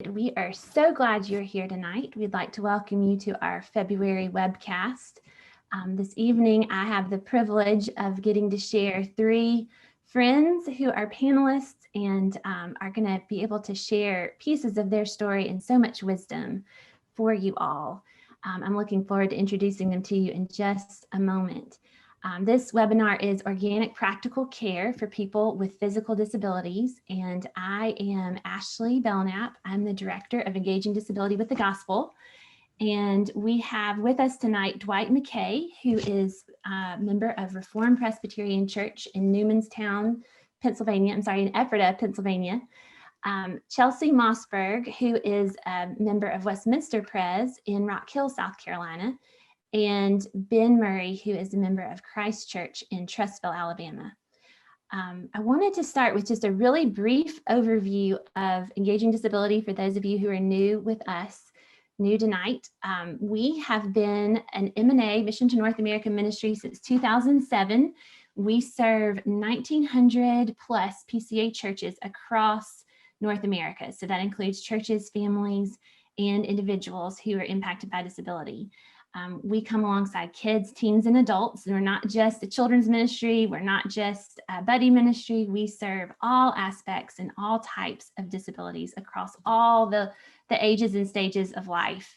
We are so glad you're here tonight. We'd like to welcome you to our February webcast. This evening, I have the privilege of getting to share three friends who are panelists and are going to be able to share pieces of their story and so much wisdom for you all. I'm looking forward to introducing them to you in just a moment. This webinar is Organic Practical Care for People with Physical Disabilities, and I am Ashley Belknap. I'm the Director of Engaging Disability with the Gospel, and we have with us tonight Dwight McKay, who is a member of Reformed Presbyterian Church in Newmanstown, Pennsylvania. In Ephrata, Pennsylvania. Chelsey Mossberg, who is a member of Westminster Pres in Rock Hill, South Carolina, and Ben Murray, who is a member of Christ Church in Trussville, Alabama. I wanted to start with just a really brief overview of Engaging Disability for those of you who are new with us, new tonight. We have been an M&A, Mission to North America ministry, since 2007. We serve 1,900 plus PCA churches across North America. So that includes churches, families, and individuals who are impacted by disability. We come alongside kids, teens, and adults. And we're not just a children's ministry. We're not just a buddy ministry. We serve all aspects and all types of disabilities across all the ages and stages of life.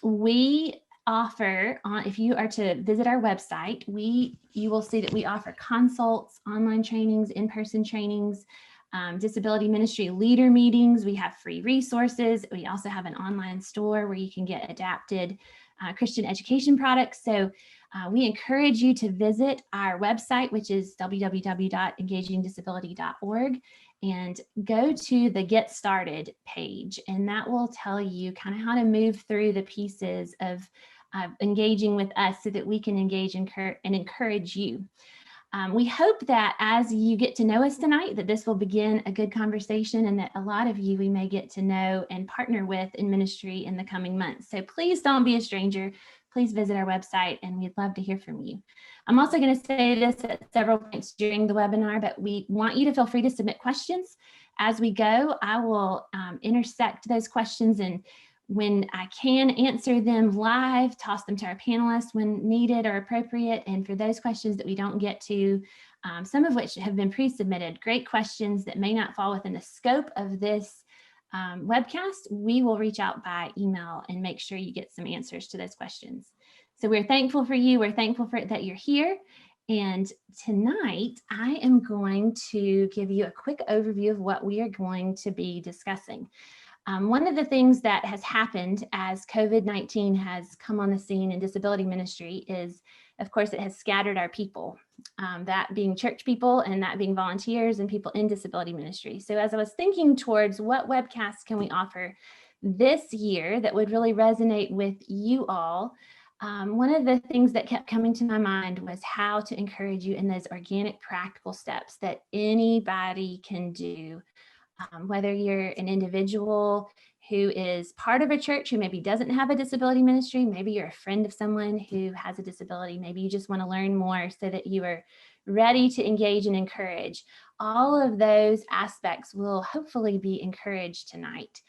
We offer, if you are to visit our website, you will see that we offer consults, online trainings, in-person trainings, disability ministry leader meetings. We have free resources. We also have an online store where you can get adapted Christian education products. So we encourage you to visit our website, which is www.engagingdisability.org, and go to the Get Started page. And that will tell you kind of how to move through the pieces of engaging with us so that we can engage and encourage you. We hope that as you get to know us tonight, that this will begin a good conversation and that a lot of you we may get to know and partner with in ministry in the coming months. So please don't be a stranger. Please visit our website and we'd love to hear from you. I'm also going to say this at several points during the webinar, but we want you to feel free to submit questions. As we go, I will intersect those questions, and when I can answer them live, toss them to our panelists when needed or appropriate. And for those questions that we don't get to, some of which have been pre-submitted, great questions that may not fall within the scope of this webcast, we will reach out by email and make sure you get some answers to those questions. So we're thankful for you. We're thankful for that you're here. And tonight, I am going to give you a quick overview of what we are going to be discussing. One of the things that has happened as COVID-19 has come on the scene in disability ministry is, of course, it has scattered our people, that being church people and that being volunteers and people in disability ministry. So as I was thinking towards what webcasts can we offer this year that would really resonate with you all, one of the things that kept coming to my mind was how to encourage you in those organic, practical steps that anybody can do. Whether you're an individual who is part of a church who maybe doesn't have a disability ministry, maybe you're a friend of someone who has a disability, maybe you just want to learn more so that you are ready to engage and encourage. All of those aspects will hopefully be encouraged tonight.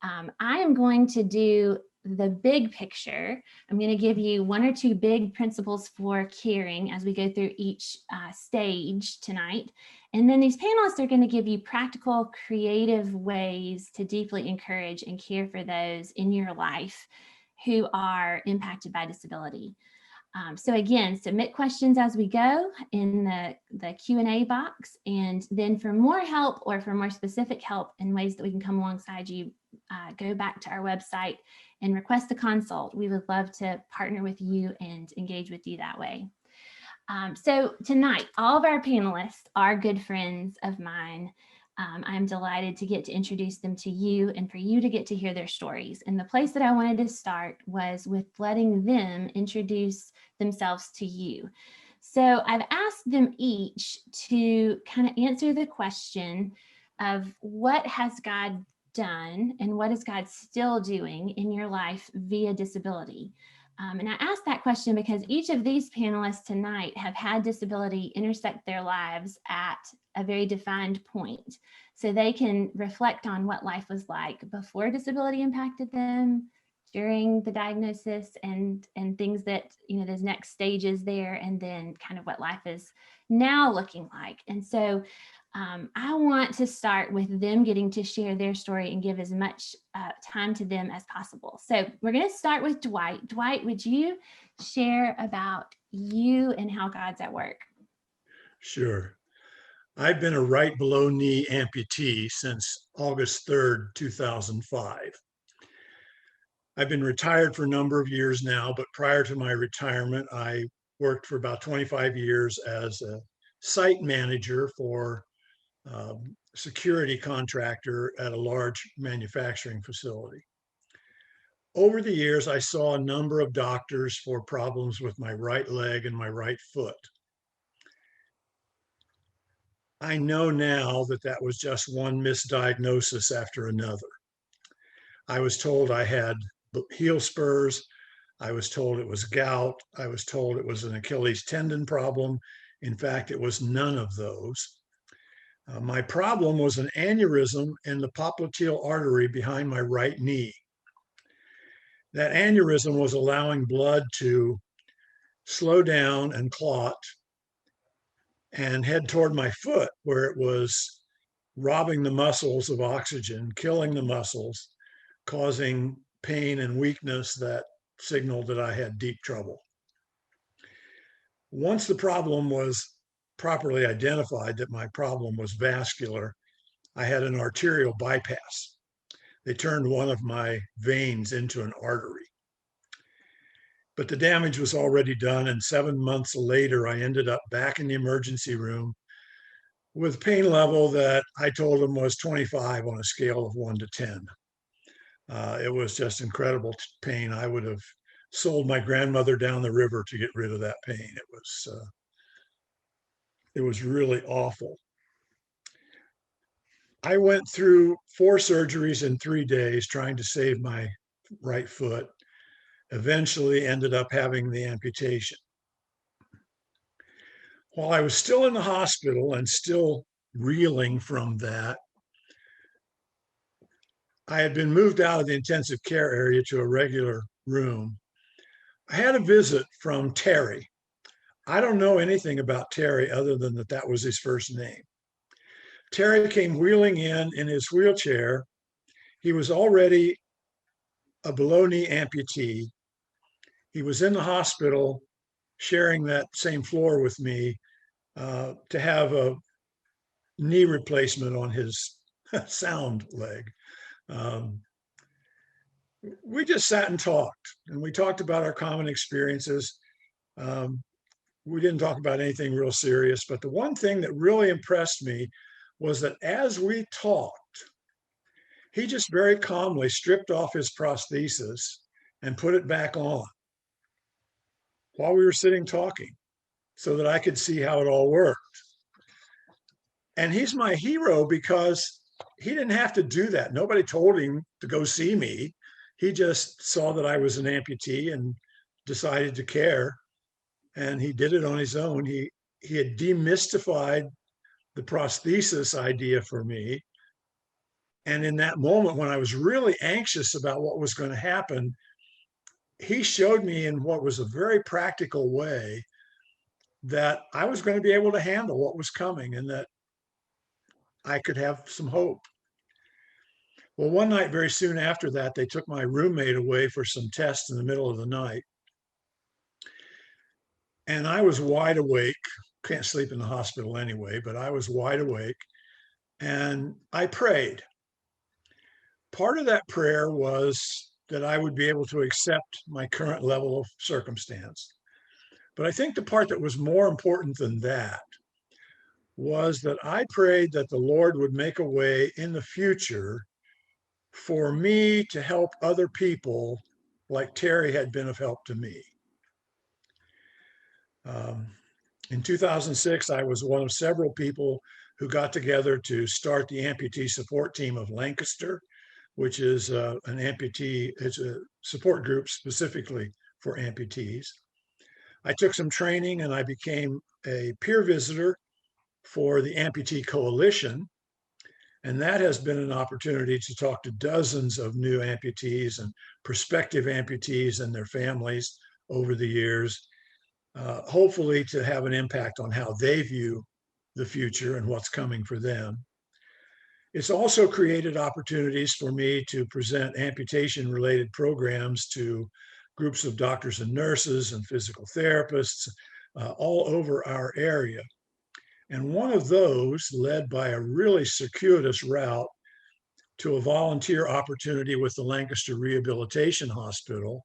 I am going to do the big picture. I'm going to give you one or two big principles for caring as we go through each stage tonight. And then these panelists are going to give you practical, creative ways to deeply encourage and care for those in your life who are impacted by disability. So again, submit questions as we go in the Q&A box. And then for more help or for more specific help in ways that we can come alongside you, go back to our website and request a consult. We would love to partner with you and engage with you that way. So tonight, all of our panelists are good friends of mine. I'm delighted to get to introduce them to you and for you to get to hear their stories. And the place that I wanted to start was with letting them introduce themselves to you. So I've asked them each to kind of answer the question of what has God done and what is God still doing in your life via disability. And I asked that question because each of these panelists tonight have had disability intersect their lives at a very defined point. So they can reflect on what life was like before disability impacted them, during the diagnosis, and things that, those next stages there, and then kind of what life is now looking like. And so I want to start with them getting to share their story and give as much time to them as possible. So we're going to start with Dwight. Dwight, would you share about you and how God's at work? Sure. I've been a right below knee amputee since August 3rd, 2005. I've been retired for a number of years now, but prior to my retirement, I worked for about 25 years as a site manager for security contractor at a large manufacturing facility. Over the years, I saw a number of doctors for problems with my right leg and my right foot. I know now that that was just one misdiagnosis after another. I was told I had heel spurs. I was told it was gout. I was told it was an Achilles tendon problem. In fact, it was none of those. My problem was an aneurysm in the popliteal artery behind my right knee. That aneurysm was allowing blood to slow down and clot and head toward my foot, where it was robbing the muscles of oxygen, killing the muscles, causing pain and weakness that signaled that I had deep trouble. Once the problem was properly identified, that my problem was vascular, I had an arterial bypass. They turned one of my veins into an artery. But the damage was already done, and 7 months later, I ended up back in the emergency room with pain level that I told them was 25 on a scale of 1 to 10. It was just incredible pain. I would have sold my grandmother down the river to get rid of that pain. It was really awful. I went through 4 surgeries in 3 days trying to save my right foot. Eventually ended up having the amputation. While I was still in the hospital and still reeling from that, I had been moved out of the intensive care area to a regular room. I had a visit from Terry. I don't know anything about Terry other than that was his first name. Terry came wheeling in his wheelchair. He was already a below knee amputee. He was in the hospital sharing that same floor with me to have a knee replacement on his sound leg. We just sat and talked, and we talked about our common experiences. We didn't talk about anything real serious, but the one thing that really impressed me was that as we talked, he just very calmly stripped off his prosthesis and put it back on while we were sitting talking so that I could see how it all worked. And he's my hero because he didn't have to do that. Nobody told him to go see me. He just saw that I was an amputee and decided to care. And he did it on his own. He had demystified the prosthesis idea for me. And in that moment, when I was really anxious about what was going to happen, he showed me in what was a very practical way that I was going to be able to handle what was coming and that I could have some hope. Well, one night, very soon after that, they took my roommate away for some tests in the middle of the night. And I was wide awake. Can't sleep in the hospital anyway, but I was wide awake. And I prayed. Part of that prayer was that I would be able to accept my current level of circumstance. But I think the part that was more important than that was that I prayed that the Lord would make a way in the future for me to help other people like Terry had been of help to me. In 2006, I was one of several people who got together to start the amputee support team of Lancaster, which is an amputee, it's a support group specifically for amputees. I took some training and I became a peer visitor for the Amputee Coalition. And that has been an opportunity to talk to dozens of new amputees and prospective amputees and their families over the years, hopefully to have an impact on how they view the future and what's coming for them. It's also created opportunities for me to present amputation related programs to groups of doctors and nurses and physical therapists all over our area. And one of those led by a really circuitous route to a volunteer opportunity with the Lancaster Rehabilitation Hospital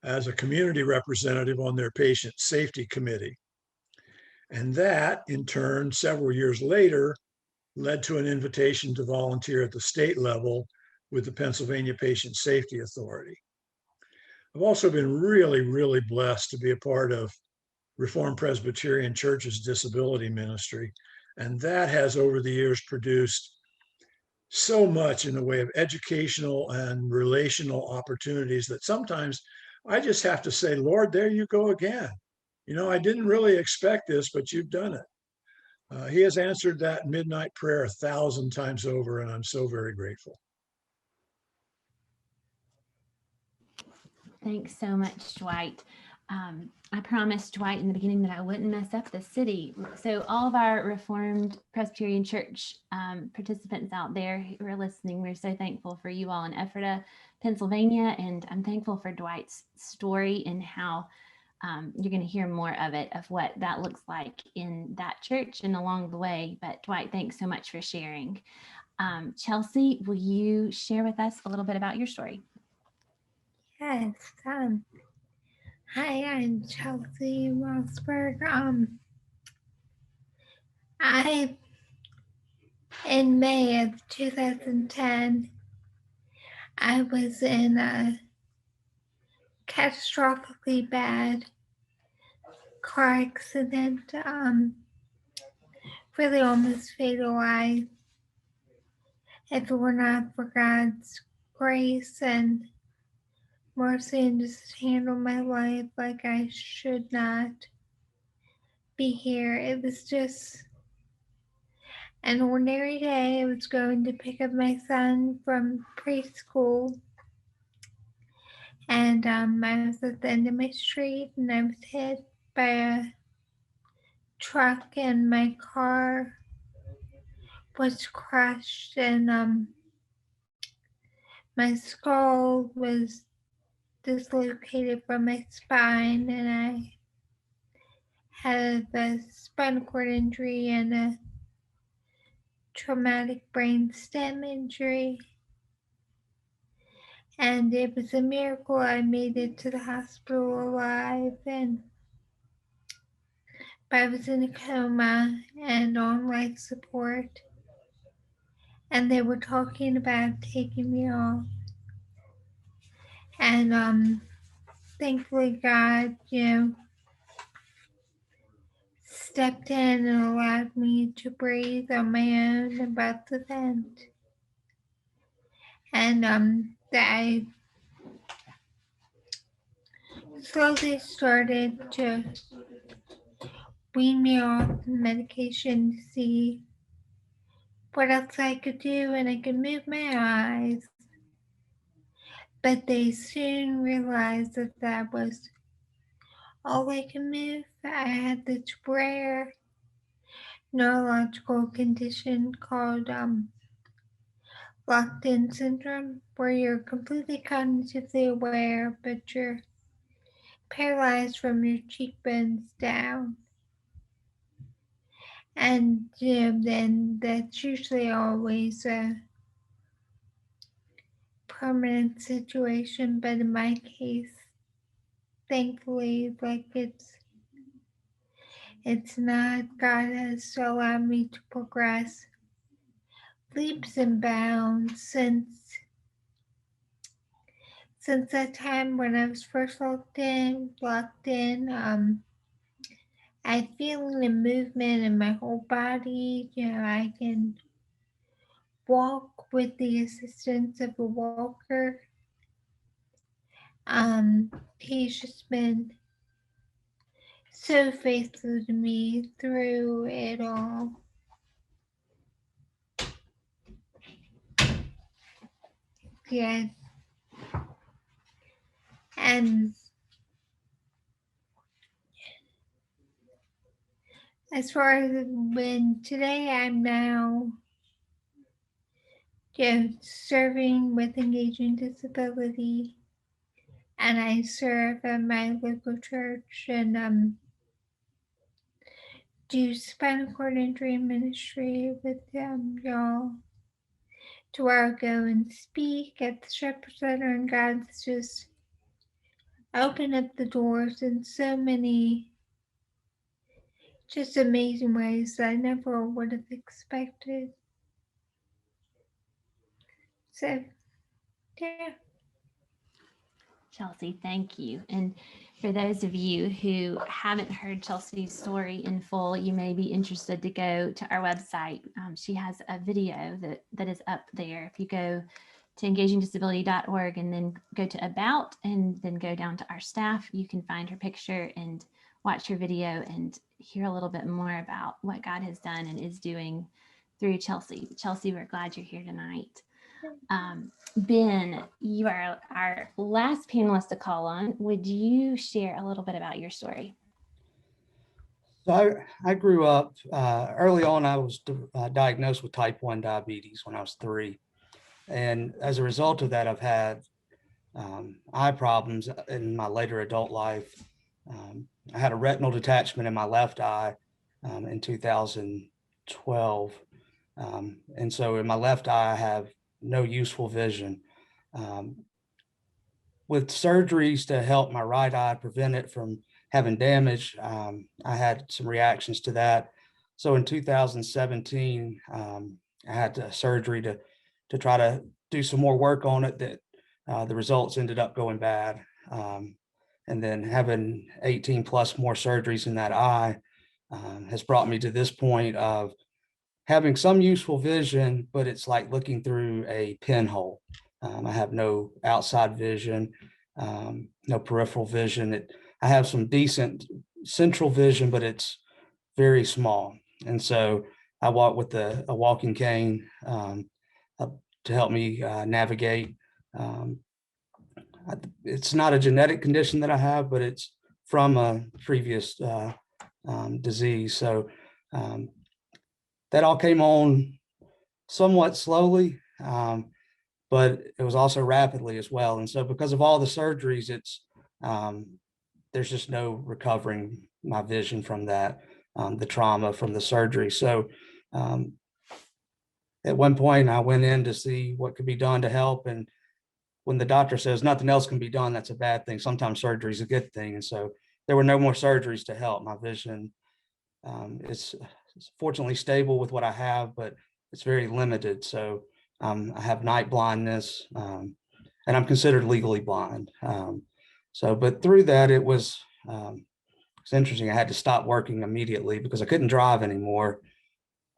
as a community representative on their patient safety committee. And that, in turn, several years later, led to an invitation to volunteer at the state level with the Pennsylvania Patient Safety Authority. I've also been really, really blessed to be a part of Reformed Presbyterian Church's disability ministry. And that has over the years produced so much in the way of educational and relational opportunities that sometimes I just have to say, Lord, there you go again. You know, I didn't really expect this, but you've done it. He has answered that midnight prayer 1,000 times over, and I'm so very grateful. Thanks so much, Dwight. I promised Dwight in the beginning that I wouldn't mess up the city. So all of our Reformed Presbyterian Church participants out there who are listening, we're so thankful for you all in Ephrata, Pennsylvania, and I'm thankful for Dwight's story and how you're going to hear more of it, of what that looks like in that church and along the way. But Dwight, thanks so much for sharing. Chelsey, will you share with us a little bit about your story? Yes. Hi, I'm Chelsey Rosberg. In May of 2010, I was in a catastrophically bad car accident, really almost fatal. If it were not for God's grace and mercy and just handle my life like I should not be here. It was just an ordinary day. I was going to pick up my son from preschool, and I was at the end of my street, and I was hit by a truck, and my car was crushed, and my skull was dislocated from my spine, and I had a spinal cord injury and a traumatic brain stem injury. And it was a miracle I made it to the hospital alive, but I was in a coma and on life support, and they were talking about taking me off. And thankfully God, stepped in and allowed me to breathe on my own about the vent. And I slowly started to wean me off the medication to see what else I could do, and I could move my eyes. But they soon realized that that was all I could move. I had this rare neurological condition called locked-in syndrome, where you're completely cognitively aware, but you're paralyzed from your cheekbones down. And then that's usually always a permanent situation, but in my case, thankfully, like it's not. God has allowed me to progress leaps and bounds since that time when I was first locked in. I feel the movement in my whole body. I can walk with the assistance of a walker. He's just been so faithful to me through it all. Yeah. And as far as when today I'm now serving with Engaging Disability, and I serve at my local church and do spinal cord injury ministry with y'all, to where I go and speak at the Shepherd Center, and God's just opened up the doors in so many just amazing ways that I never would have expected. So, yeah. Chelsey, thank you. And for those of you who haven't heard Chelsey's story in full, you may be interested to go to our website. She has a video that is up there. If you go to engagingdisability.org and then go to About and then go down to our staff, you can find her picture and watch her video and hear a little bit more about what God has done and is doing through Chelsey. Chelsey, we're glad you're here tonight. Ben, you are our last panelist to call on. Would you share a little bit about your story? So I grew up early on. I was diagnosed with type 1 diabetes when I was 3. And as a result of that, I've had eye problems in my later adult life. I had a retinal detachment in my left eye in 2012. And so in my left eye, I have no useful vision. With surgeries to help my right eye, prevent it from having damage, I had some reactions to that. So in 2017, I had surgery to try to do some more work on it. That the results ended up going bad. And then having 18 plus more surgeries in that eye has brought me to this point of having some useful vision, but it's like looking through a pinhole. I have no outside vision, no peripheral vision. I have some decent central vision, but it's very small. And so I walk with a walking cane to help me navigate. It's not a genetic condition that I have, but it's from a previous disease. So that all came on somewhat slowly, but it was also rapidly as well. And so because of all the surgeries, it's there's just no recovering my vision from that, the trauma from the surgery. So at one point I went in to see what could be done to help. And when the doctor says nothing else can be done, that's a bad thing. Sometimes surgery is a good thing. And so there were no more surgeries to help. My vision it's fortunately stable with what I have, but it's very limited. So I have night blindness, and I'm considered legally blind. But through that, it's interesting. I had to stop working immediately because I couldn't drive anymore.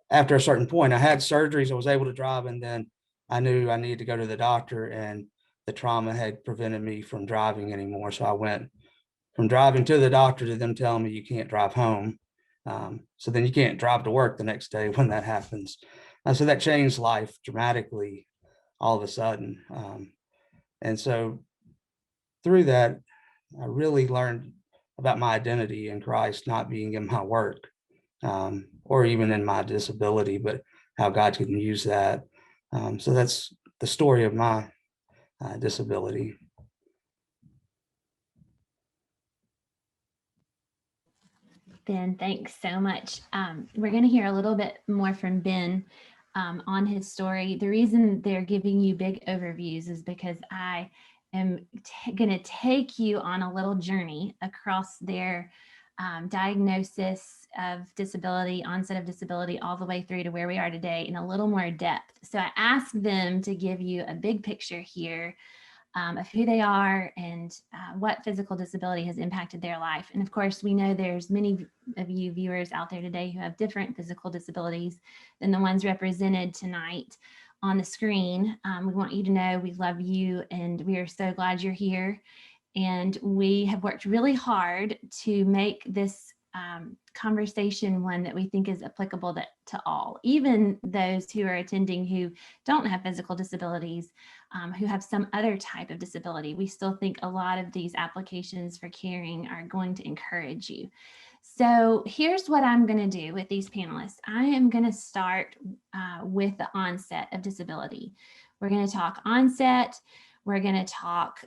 After a certain point, I had surgeries, I was able to drive, and then I knew I needed to go to the doctor, and the trauma had prevented me from driving anymore. So I went from driving to the doctor to them telling me you can't drive home. So then you can't drive to work the next day when that happens. So that changed life dramatically all of a sudden. And so through that, I really learned about my identity in Christ, not being in my work or even in my disability, but how God can use that. So that's the story of my disability. Ben, thanks so much. We're going to hear a little bit more from Ben on his story. The reason they're giving you big overviews is because I am going to take you on a little journey across their diagnosis of disability, onset of disability, all the way through to where we are today in a little more depth. So I asked them to give you a big picture here of who they are and what physical disability has impacted their life. And of course, we know there's many of you viewers out there today who have different physical disabilities than the ones represented tonight on the screen. We want you to know we love you and we are so glad you're here. And we have worked really hard to make this conversation one that we think is applicable to all, even those who are attending who don't have physical disabilities, who have some other type of disability. We still think a lot of these applications for caring are going to encourage you. So here's what I'm going to do with these panelists. I am going to start with the onset of disability. We're going to talk onset. We're going to talk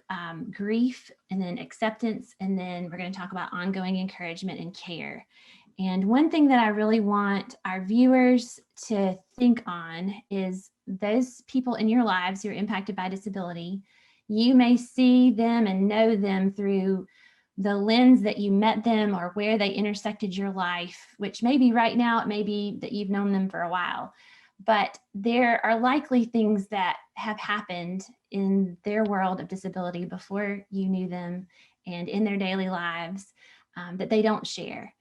grief, and then acceptance, and then we're going to talk about ongoing encouragement and care. And one thing that I really want our viewers to think on is those people in your lives who are impacted by disability. You may see them and know them through the lens that you met them or where they intersected your life, which maybe right now it may be that you've known them for a while. But there are likely things that have happened in their world of disability before you knew them and in their daily lives that they don't share.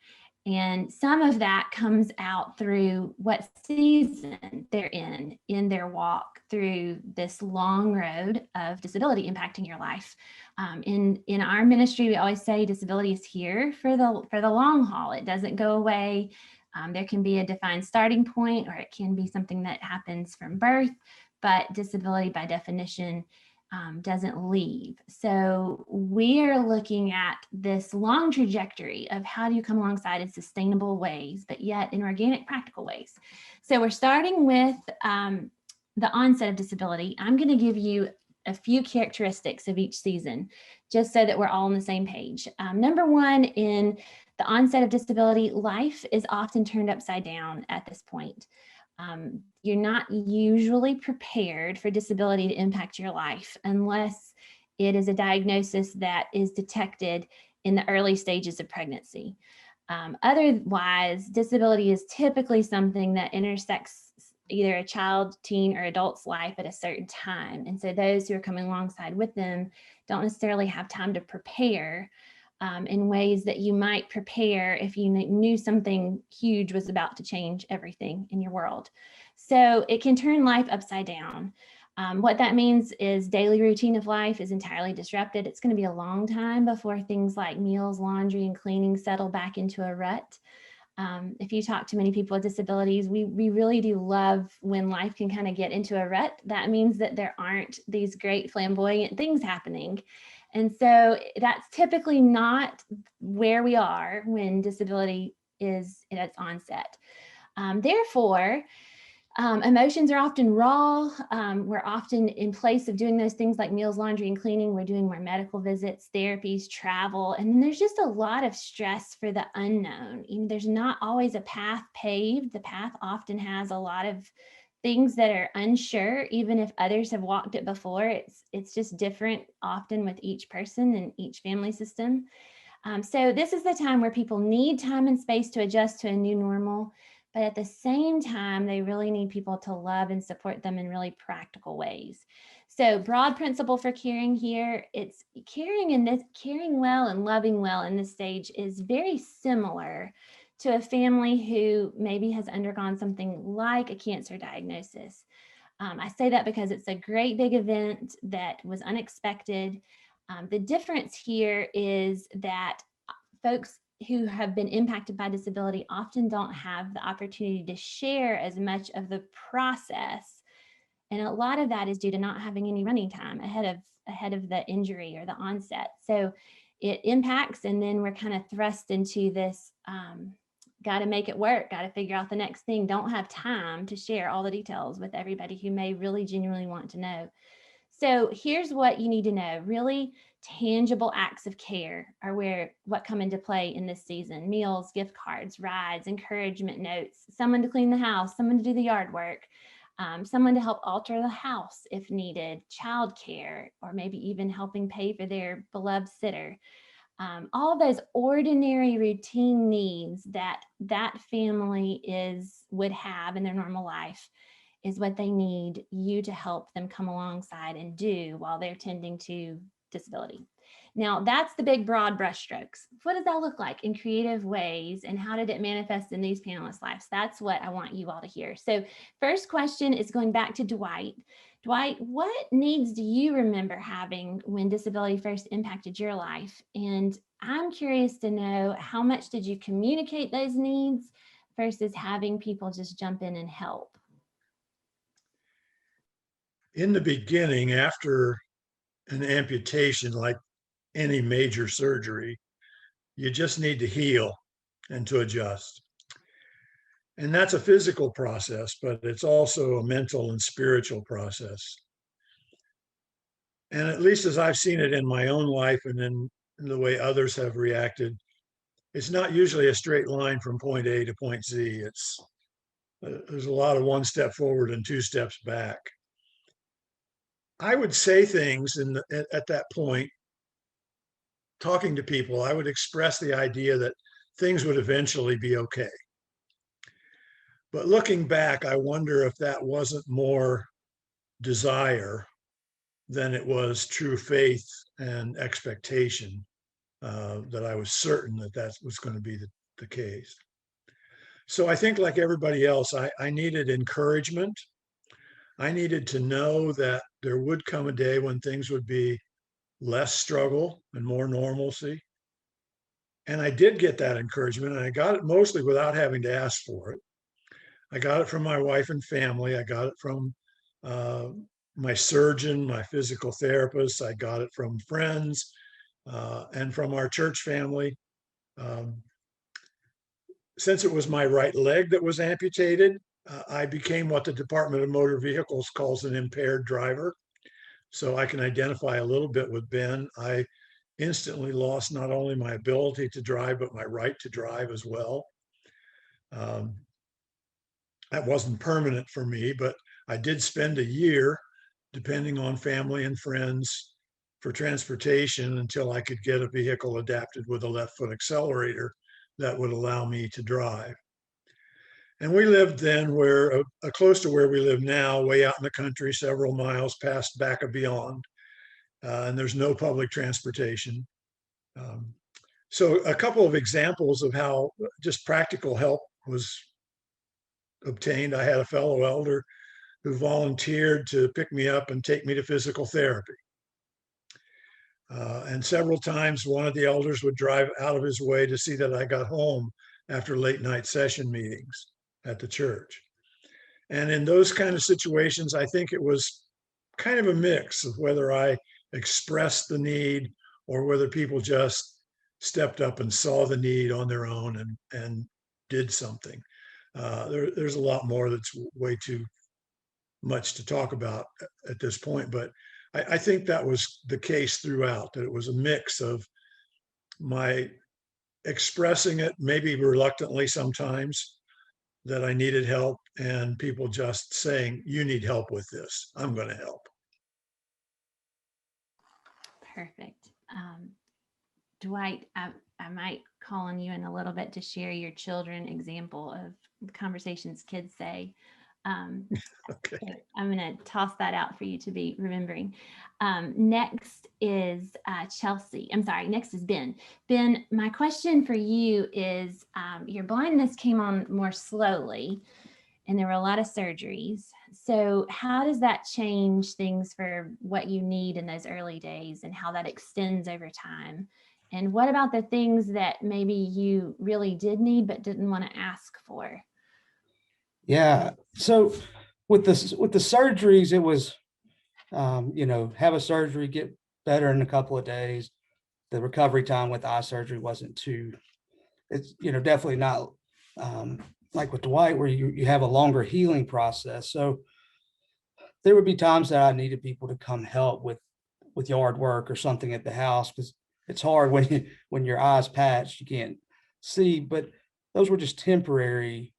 And some of that comes out through what season they're in their walk through this long road of disability impacting your life. In our ministry, we always say disability is here for the long haul. It doesn't go away. There can be a defined starting point, or it can be something that happens from birth, but disability by definition doesn't leave. So we're looking at this long trajectory of how do you come alongside in sustainable ways, but yet in organic, practical ways. So we're starting with the onset of disability. I'm going to give you a few characteristics of each season, just so that we're all on the same page. Number one, in the onset of disability, life is often turned upside down at this point. You're not usually prepared for disability to impact your life unless it is a diagnosis that is detected in the early stages of pregnancy. Otherwise, disability is typically something that intersects either a child, teen, or adult's life at a certain time. And so those who are coming alongside with them don't necessarily have time to prepare in ways that you might prepare if you knew something huge was about to change everything in your world. So it can turn life upside down. What that means is daily routine of life is entirely disrupted. It's going to be a long time before things like meals, laundry, and cleaning settle back into a rut. If you talk to many people with disabilities, we really do love when life can kind of get into a rut. That means that there aren't these great flamboyant things happening. And so that's typically not where we are when disability is at its onset. Therefore, emotions are often raw. We're often in place of doing those things like meals, laundry, and cleaning. We're doing more medical visits, therapies, travel, and there's just a lot of stress for the unknown. There's not always a path paved. The path often has a lot of things that are unsure, even if others have walked it before. It's just different often with each person and each family system. So this is the time where people need time and space to adjust to a new normal, but at the same time, they really need people to love and support them in really practical ways. So broad principle for caring here, it's caring well and loving well in this stage is very similar to a family who maybe has undergone something like a cancer diagnosis. I say that because it's a great big event that was unexpected. The difference here is that folks who have been impacted by disability often don't have the opportunity to share as much of the process. And a lot of that is due to not having any running time ahead of the injury or the onset. So it impacts, and then we're kind of thrust into this, got to make it work, got to figure out the next thing, don't have time to share all the details with everybody who may really genuinely want to know. So here's what you need to know. Really tangible acts of care are what come into play in this season. Meals, gift cards, rides, encouragement notes, someone to clean the house, someone to do the yard work, someone to help alter the house if needed, childcare, or maybe even helping pay for their beloved sitter. All of those ordinary routine needs that family would have in their normal life is what they need you to help them come alongside and do while they're tending to disability. Now, that's the big broad brushstrokes. What does that look like in creative ways, and how did it manifest in these panelists' lives? That's what I want you all to hear. So first question is going back to Dwight. Dwight, what needs do you remember having when disability first impacted your life? And I'm curious to know, how much did you communicate those needs versus having people just jump in and help? In the beginning, after an amputation, like any major surgery, you just need to heal and to adjust. And that's a physical process, but it's also a mental and spiritual process. And at least as I've seen it in my own life and in the way others have reacted, it's not usually a straight line from point A to point Z. There's a lot of one step forward and two steps back. I would say things at that point, talking to people, I would express the idea that things would eventually be okay. But looking back, I wonder if that wasn't more desire than it was true faith and expectation, that I was certain that that was going to be the case. So I think, like everybody else, I needed encouragement. I needed to know that there would come a day when things would be less struggle and more normalcy. And I did get that encouragement, and I got it mostly without having to ask for it. I got it from my wife and family. I got it from my surgeon, my physical therapist. I got it from friends and from our church family. Since it was my right leg that was amputated, I became what the Department of Motor Vehicles calls an impaired driver. So I can identify a little bit with Ben. I instantly lost not only my ability to drive, but my right to drive as well. That wasn't permanent for me, but I did spend a year, depending on family and friends, for transportation until I could get a vehicle adapted with a left foot accelerator that would allow me to drive. And we lived then where, close to where we live now, way out in the country, several miles past Back and Beyond. And there's no public transportation. So a couple of examples of how just practical help was obtained. I had a fellow elder who volunteered to pick me up and take me to physical therapy. And several times one of the elders would drive out of his way to see that I got home after late night session meetings at the church. And in those kind of situations, I think it was kind of a mix of whether I expressed the need or whether people just stepped up and saw the need on their own and did something. There's a lot more that's way too much to talk about at this point, but I think that was the case throughout, that it was a mix of my expressing it, maybe reluctantly sometimes, that I needed help, and people just saying, you need help with this, I'm going to help. Perfect. Dwight, I might call on you in a little bit to share your children example of conversations kids say. Okay. So I'm going to toss that out for you to be remembering. Next is Chelsey. I'm sorry, next is Ben. Ben, my question for you is, your blindness came on more slowly and there were a lot of surgeries. So how does that change things for what you need in those early days and how that extends over time? And what about the things that maybe you really did need but didn't want to ask for? Yeah. So with the surgeries, it was, have a surgery, get better in a couple of days. The recovery time with eye surgery wasn't too, it's, definitely not like with Dwight, where you have a longer healing process. So there would be times that I needed people to come help with yard work or something at the house, because it's hard when your eyes patched, you can't see, but those were just temporary,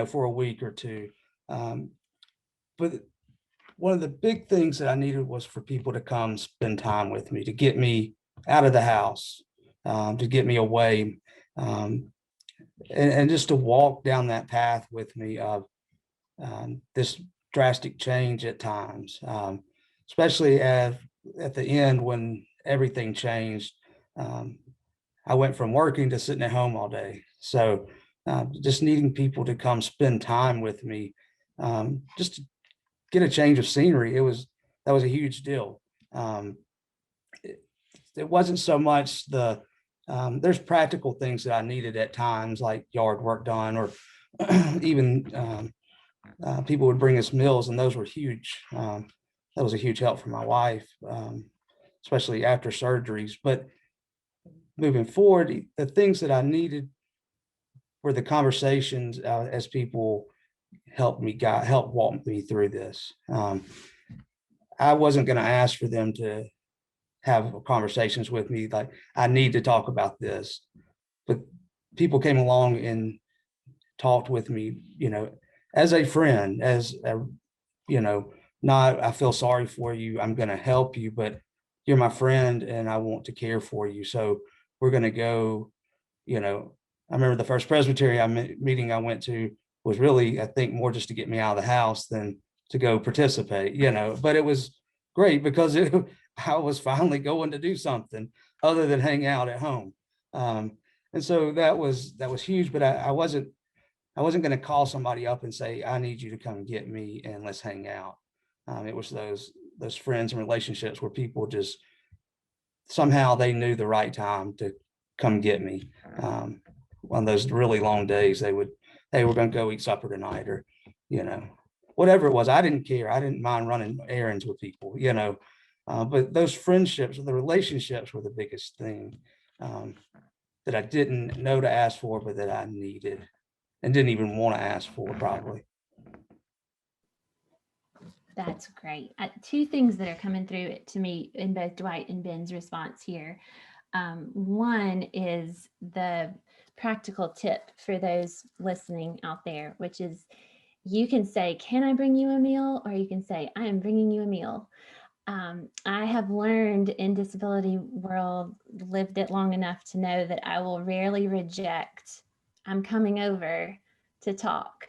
for a week or two. But one of the big things that I needed was for people to come spend time with me, to get me out of the house, to get me away, and just to walk down that path with me of this drastic change at times, especially at the end when everything changed. I went from working to sitting at home all day. So just needing people to come spend time with me, just get a change of scenery, that was a huge deal. It wasn't so much there's practical things that I needed at times, like yard work done, or even people would bring us meals, and those were huge. That was a huge help for my wife, especially after surgeries. But moving forward, the things that I needed were the conversations as people helped walk me through this. I wasn't going to ask for them to have conversations with me like, I need to talk about this. But people came along and talked with me, as a friend, not, I feel sorry for you, I'm going to help you, but you're my friend and I want to care for you. So we're going to go, I remember the first Presbyterian meeting I went to was really, I think, more just to get me out of the house than to go participate, but it was great because I was finally going to do something other than hang out at home. And so that was huge, but I wasn't going to call somebody up and say, I need you to come get me and let's hang out. It was those friends and relationships where people just somehow they knew the right time to come get me. On those really long days, they were going to go eat supper tonight, or, whatever it was. I didn't care. I didn't mind running errands with people, but those friendships, the relationships were the biggest thing that I didn't know to ask for, but that I needed and didn't even want to ask for, probably. That's great. Two things that are coming through to me in both Dwight and Ben's response here. One is the practical tip for those listening out there, which is you can say, can I bring you a meal? Or you can say, I am bringing you a meal. I have learned in disability world, lived it long enough to know that I will rarely reject, I'm coming over to talk,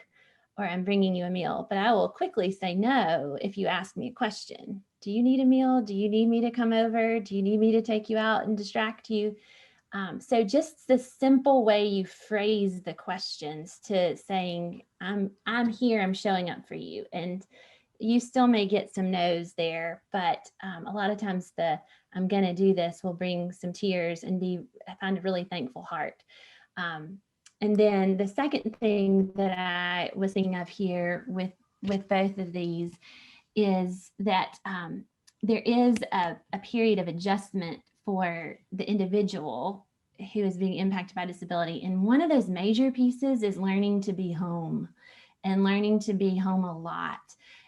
or I'm bringing you a meal, but I will quickly say no if you ask me a question. Do you need a meal? Do you need me to come over? Do you need me to take you out and distract you? So just the simple way you phrase the questions to saying, I'm here, I'm showing up for you. And you still may get some no's there, but a lot of times I'm going to do this will bring some tears and I find a really thankful heart. And then the second thing that I was thinking of here with both of these is that there is a period of adjustment for the individual who is being impacted by disability. And one of those major pieces is learning to be home and learning to be home a lot.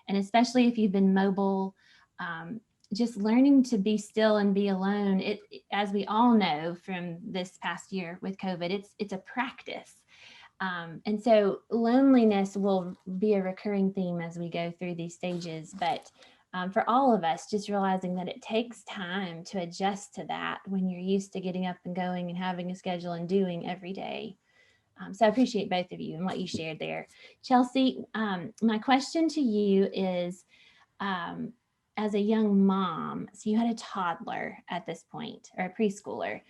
And especially if you've been mobile, just learning to be still and be alone. It, as we all know from this past year with COVID, it's a practice. And so loneliness will be a recurring theme as we go through these stages. But for all of us, just realizing that it takes time to adjust to that when you're used to getting up and going and having a schedule and doing every day. So I appreciate both of you and what you shared there. Chelsey, my question to you is, as a young mom, so you had a toddler at this point, or a preschooler,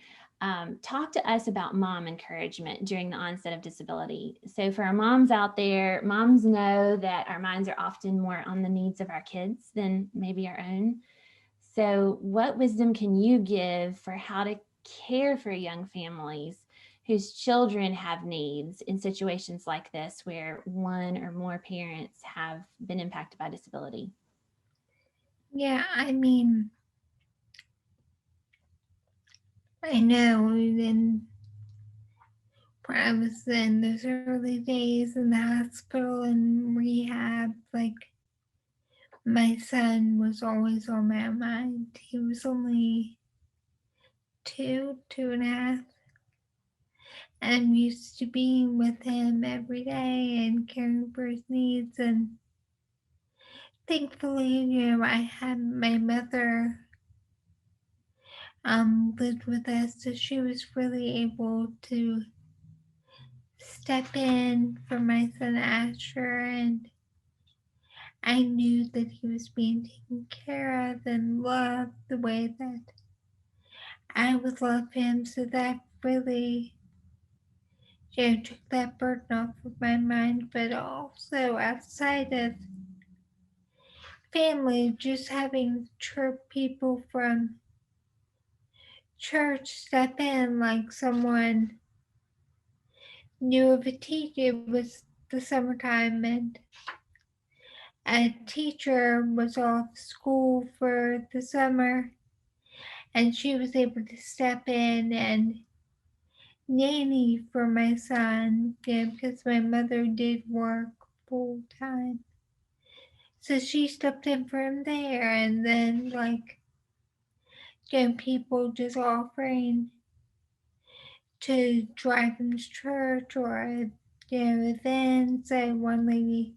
talk to us about mom encouragement during the onset of disability. So for our moms out there, moms know that our minds are often more on the needs of our kids than maybe our own. So what wisdom can you give for how to care for young families whose children have needs in situations like this, where one or more parents have been impacted by disability? Yeah, I mean, I know when I was in those early days in the hospital and rehab, like, my son was always on my mind. He was only 2.5. And I'm used to being with him every day and caring for his needs. And thankfully, I had my mother lived with us, so she was really able to step in for my son Asher, and I knew that he was being taken care of and loved the way that I would love him. So that really, took that burden off of my mind. But also outside of family, just having church people from church step in, like someone knew of a teacher. It was the summertime, and a teacher was off school for the summer, and she was able to step in and nanny for my son, because my mother did work full time. So she stepped in for him there, and then like people just offering to drive him to church or events. And one lady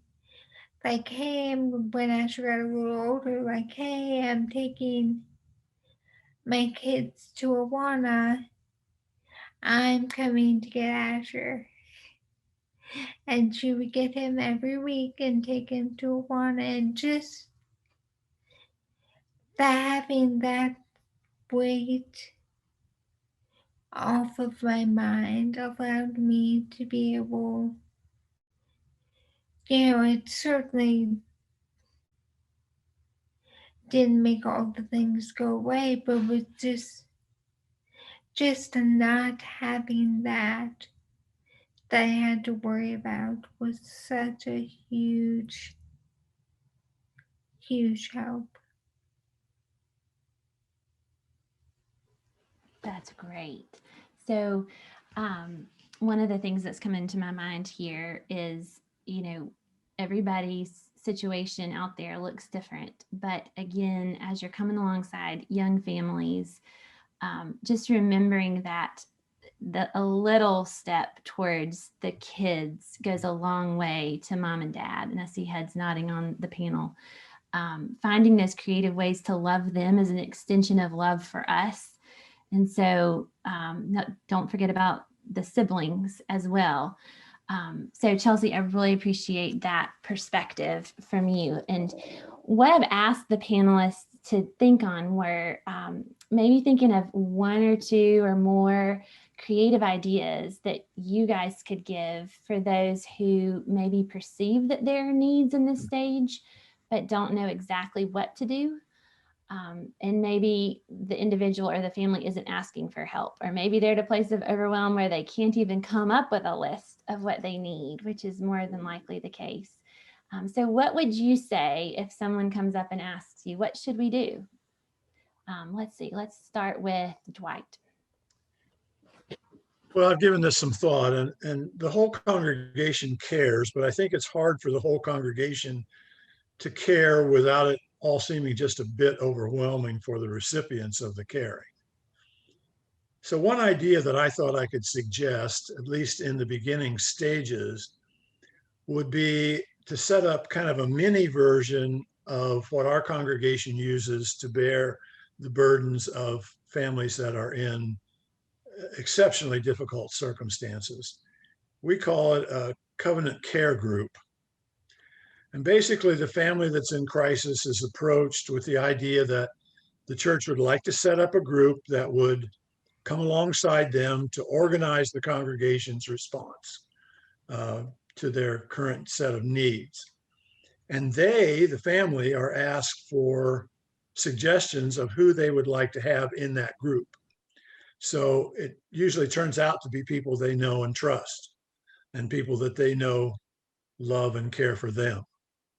like, hey, when Asher got a little older, like, hey, I'm taking my kids to Awana. I'm coming to get Asher. And she would get him every week and take him to Awana, and just having that weight off of my mind allowed me to be able, it certainly didn't make all the things go away, but with just not having that I had to worry about was such a huge, huge help. That's great. So, one of the things that's come into my mind here is, everybody's situation out there looks different. But again, as you're coming alongside young families, just remembering that a little step towards the kids goes a long way to mom and dad. And I see heads nodding on the panel. Finding those creative ways to love them is an extension of love for us. And so don't forget about the siblings as well. So Chelsey, I really appreciate that perspective from you. And what I've asked the panelists to think on were maybe thinking of one or two or more creative ideas that you guys could give for those who maybe perceive that there are needs in this stage, but don't know exactly what to do. And maybe the individual or the family isn't asking for help, or maybe they're at a place of overwhelm where they can't even come up with a list of what they need, which is more than likely the case. So what would you say if someone comes up and asks you, what should we do? Let's see, let's start with Dwight. Well, I've given this some thought, and the whole congregation cares, but I think it's hard for the whole congregation to care without it all seeming just a bit overwhelming for the recipients of the caring. So one idea that I thought I could suggest, at least in the beginning stages, would be to set up kind of a mini version of what our congregation uses to bear the burdens of families that are in exceptionally difficult circumstances. We call it a covenant care group. And basically, the family that's in crisis is approached with the idea that the church would like to set up a group that would come alongside them to organize the congregation's response to their current set of needs. And they, the family, are asked for suggestions of who they would like to have in that group. So it usually turns out to be people they know and trust, and people that they know love and care for them.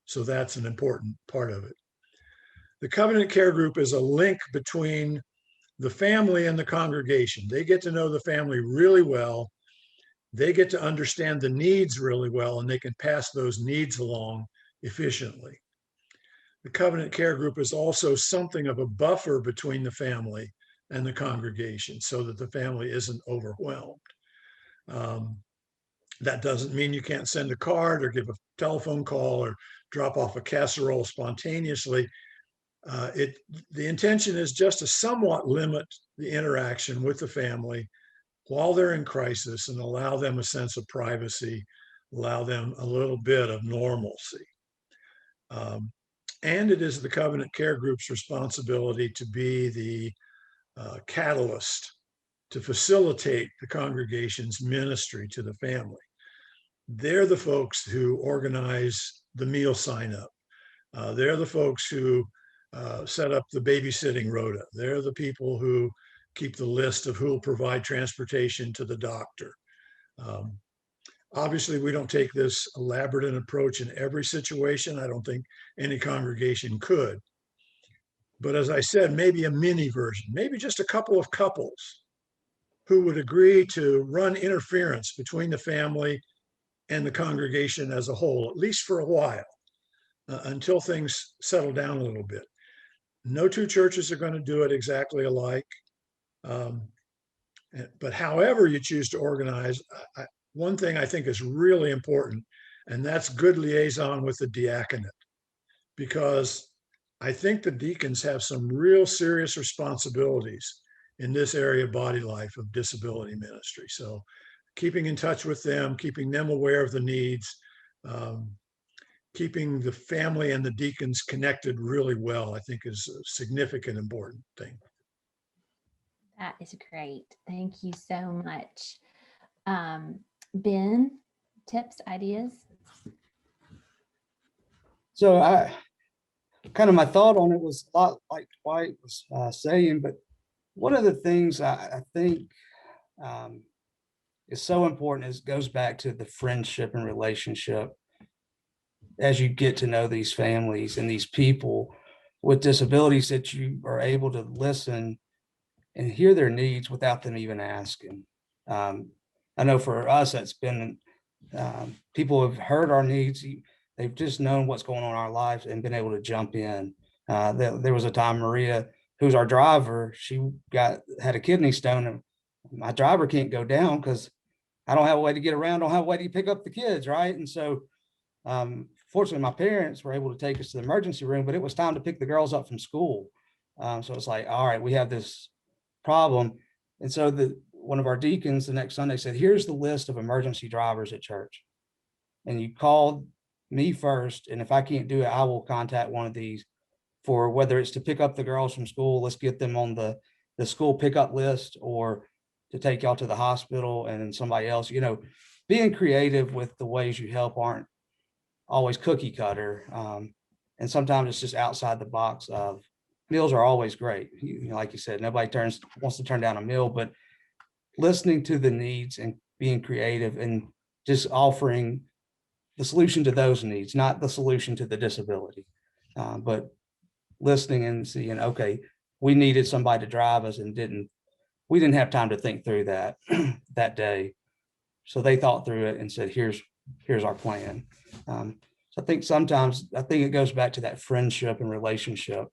So that's an important part of it. The covenant care group is a link between the family and the congregation. They get to know the family really well. They get to understand the needs really well, and they can pass those needs along efficiently. The covenant care group is also something of a buffer between the family and the congregation so that the family isn't overwhelmed. That doesn't mean you can't send a card or give a telephone call or drop off a casserole spontaneously. The intention is just to somewhat limit the interaction with the family while they're in crisis and allow them a sense of privacy, allow them a little bit of normalcy. And it is the covenant care group's responsibility to be the catalyst to facilitate the congregation's ministry to the family. They're the folks who organize the meal sign up. They're the folks who set up the babysitting rota. They're the people who keep the list of who will provide transportation to the doctor. Obviously, we don't take this elaborate an approach in every situation. I don't think any congregation could. But as I said, maybe a mini version, maybe just a couple of couples who would agree to run interference between the family and the congregation as a whole, at least for a while, until things settle down a little bit. No two churches are going to do it exactly alike. But however you choose to organize, one thing I think is really important, and that's good liaison with the diaconate, because I think the deacons have some real serious responsibilities in this area of body life of disability ministry. So keeping in touch with them, keeping them aware of the needs, keeping the family and the deacons connected really well, I think is a significant, important thing. That is great. Thank you so much. Ben, tips, ideas? So I kind of, my thought on it was a lot like Dwight was saying, but one of the things I think is so important is goes back to the friendship and relationship as you get to know these families and these people with disabilities, that you are able to listen and hear their needs without them even asking. I know for us, that's been, people have heard our needs. They've just known what's going on in our lives and been able to jump in. There was a time Maria, who's our driver, she had a kidney stone, and my driver can't go down because I don't have a way to get around, don't have a way to pick up the kids, right? And so fortunately, my parents were able to take us to the emergency room, but it was time to pick the girls up from school. So it's like, all right, we have this problem. And so one of our deacons the next Sunday said, here's the list of emergency drivers at church. And you call me first, and if I can't do it, I will contact one of these for whether it's to pick up the girls from school, let's get them on the school pickup list, or to take y'all to the hospital, and then somebody else, being creative with the ways you help aren't always cookie cutter. And sometimes it's just outside the box of meals are always great. Like you said, nobody wants to turn down a meal, but listening to the needs and being creative and just offering the solution to those needs, not the solution to the disability, but listening and seeing, okay, we needed somebody to drive us and we didn't have time to think through that that day. So they thought through it and said, here's our plan. So I think sometimes, it goes back to that friendship and relationship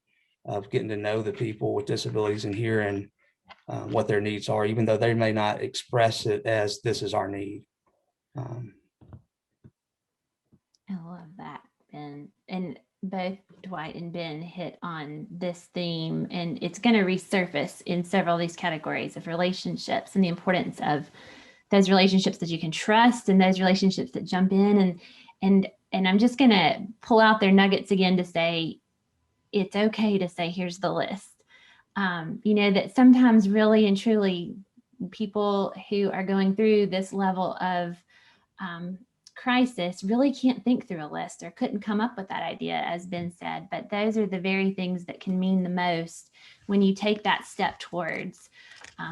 of getting to know the people with disabilities and hearing what their needs are, even though they may not express it as this is our need. I love that, Ben. And both Dwight and Ben hit on this theme, and it's going to resurface in several of these categories of relationships and the importance of those relationships that you can trust and those relationships that jump in. And I'm just going to pull out their nuggets again to say, it's okay to say, here's the list. That sometimes really and truly people who are going through this level of crisis really can't think through a list or couldn't come up with that idea, as Ben said, but those are the very things that can mean the most when you take that step towards,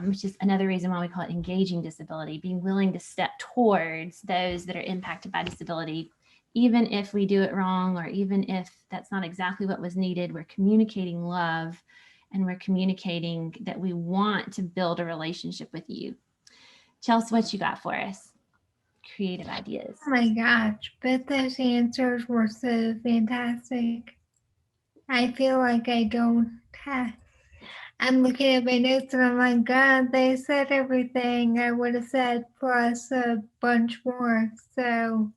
which is another reason why we call it engaging disability, being willing to step towards those that are impacted by disability. Even if we do it wrong, or even if that's not exactly what was needed, we're communicating love, and we're communicating that we want to build a relationship with you. Chelsey, what you got for us? Creative ideas. Oh my gosh, but those answers were so fantastic. I feel like I'm looking at my notes and I'm like, God, they said everything I would have said plus a bunch more. So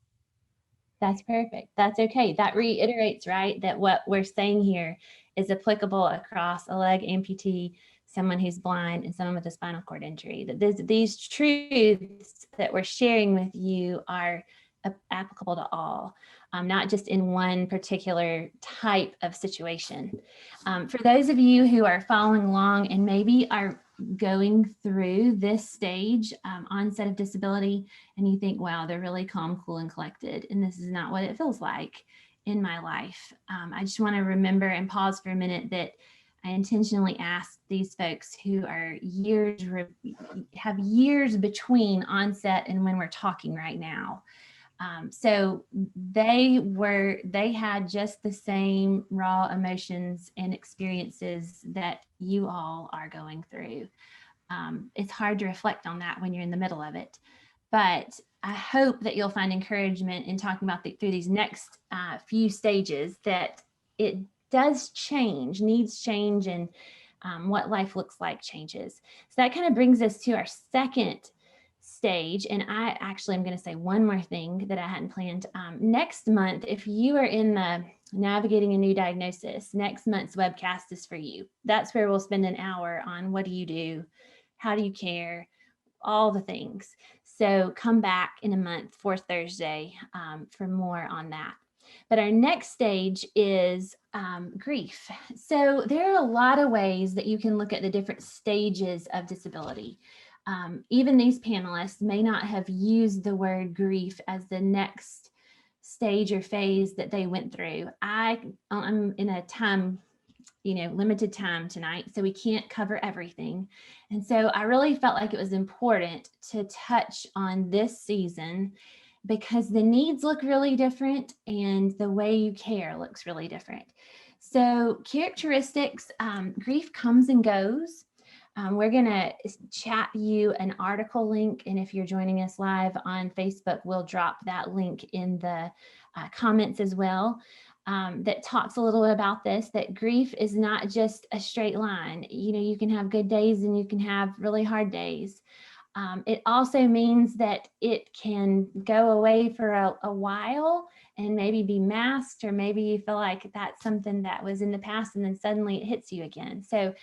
that's perfect. That's okay. That reiterates, right, that what we're saying here is applicable across a leg amputee, someone who's blind, and someone with a spinal cord injury. That these truths that we're sharing with you are applicable to all, not just in one particular type of situation. For those of you who are following along and maybe are going through this stage, onset of disability, and you think, wow, they're really calm, cool, and collected, and this is not what it feels like. in my life. I just want to remember and pause for a minute that I intentionally asked these folks who are have years between onset and when we're talking right now. So they had just the same raw emotions and experiences that you all are going through. It's hard to reflect on that when you're in the middle of it, but I hope that you'll find encouragement in talking about through these next few stages, that it does change, needs change, and what life looks like changes. So that kind of brings us to our second stage. And I actually am going to say one more thing that I hadn't planned. Next month, if you are in the Navigating a New Diagnosis, next month's webcast is for you. That's where we'll spend an hour on what do you do, how do you care, all the things. So come back in a month for Thursday for more on that. But our next stage is grief. So there are a lot of ways that you can look at the different stages of disability. Even these panelists may not have used the word grief as the next stage or phase that they went through. I'm in a limited time tonight, so we can't cover everything. And so I really felt like it was important to touch on this season because the needs look really different and the way you care looks really different. So characteristics, grief comes and goes. We're going to chat you an article link, and if you're joining us live on Facebook, we'll drop that link in the comments as well. That talks a little bit about this, that grief is not just a straight line. You can have good days and you can have really hard days. It also means that it can go away for a while and maybe be masked, or maybe you feel like that's something that was in the past and then suddenly it hits you again. So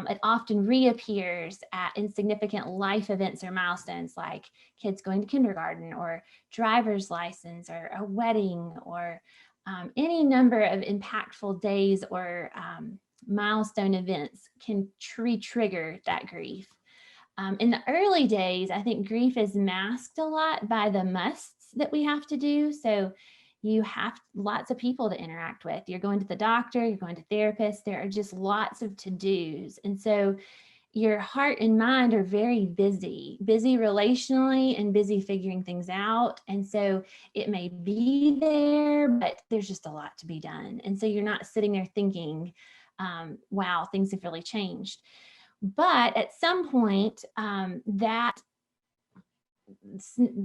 it often reappears at insignificant life events or milestones like kids going to kindergarten or driver's license or a wedding or any number of impactful days or milestone events can trigger that grief. In the early days, I think grief is masked a lot by the musts that we have to do. So you have lots of people to interact with. You're going to the doctor, you're going to therapists. There are just lots of to-dos. And so your heart and mind are very busy relationally and busy figuring things out. And so it may be there, but there's just a lot to be done. And so you're not sitting there thinking, wow, things have really changed. But at some point, that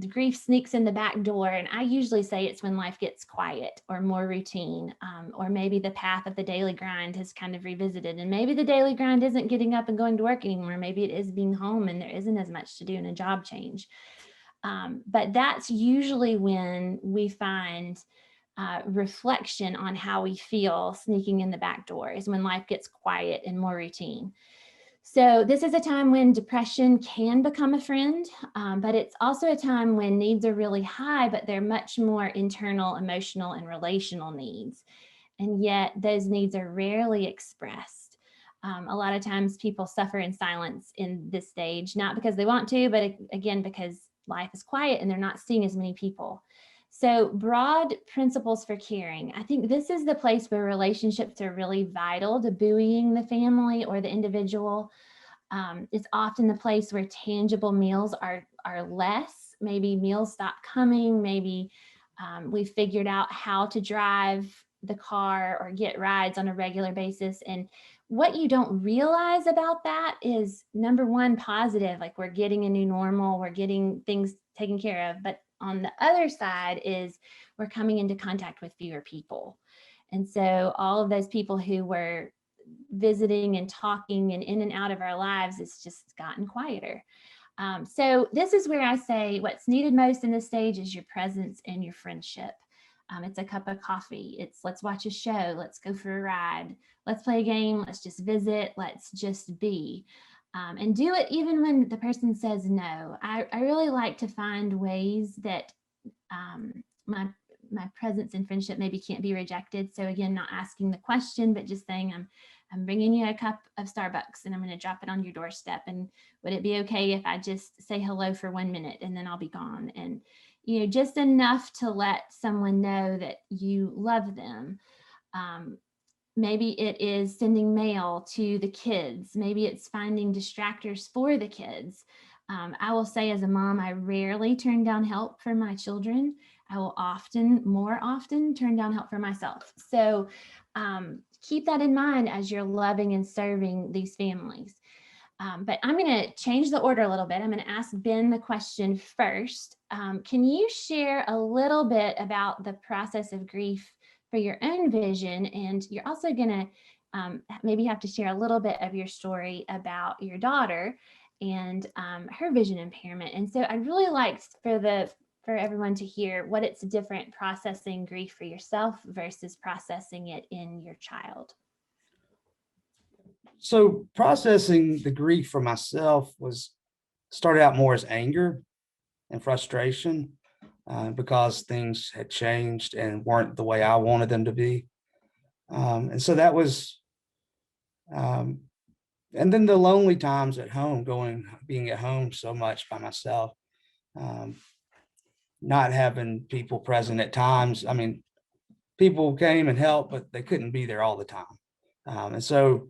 grief sneaks in the back door, and I usually say it's when life gets quiet or more routine, or maybe the path of the daily grind has kind of revisited, and maybe the daily grind isn't getting up and going to work anymore. Maybe it is being home and there isn't as much to do in a job change. But that's usually when we find reflection on how we feel sneaking in the back door, is when life gets quiet and more routine. So this is a time when depression can become a friend, but it's also a time when needs are really high, but they're much more internal, emotional, and relational needs. And yet those needs are rarely expressed. A lot of times people suffer in silence in this stage, not because they want to, but again, because life is quiet and they're not seeing as many people. So broad principles for caring. I think this is the place where relationships are really vital to buoying the family or the individual. It's often the place where tangible meals are less. Maybe meals stop coming. Maybe we figured out how to drive the car or get rides on a regular basis. And what you don't realize about that is, number one, positive, like we're getting a new normal, we're getting things taken care of. But on the other side is we're coming into contact with fewer people. And so all of those people who were visiting and talking and in and out of our lives, it's just gotten quieter. So this is where I say what's needed most in this stage is your presence and your friendship. It's a cup of coffee. It's let's watch a show. Let's go for a ride. Let's play a game. Let's just visit. Let's just be. And do it even when the person says no. I really like to find ways that my presence and friendship maybe can't be rejected. So again, not asking the question, but just saying, I'm bringing you a cup of Starbucks and I'm going to drop it on your doorstep. And would it be okay if I just say hello for 1 minute and then I'll be gone? And just enough to let someone know that you love them. Maybe it is sending mail to the kids. Maybe it's finding distractors for the kids. I will say, as a mom, I rarely turn down help for my children. I will more often turn down help for myself. So keep that in mind as you're loving and serving these families. But I'm going to change the order a little bit. I'm going to ask Ben the question first. Can you share a little bit about the process of grief for your own vision? And you're also going to maybe have to share a little bit of your story about your daughter and her vision impairment. And so I'd really like for everyone to hear what it's different processing grief for yourself versus processing it in your child. So processing the grief for myself started out more as anger and frustration because things had changed and weren't the way I wanted them to be. And so that was, and then the lonely times at home, being at home so much by myself, not having people present at times. I mean, people came and helped, but they couldn't be there all the time. And so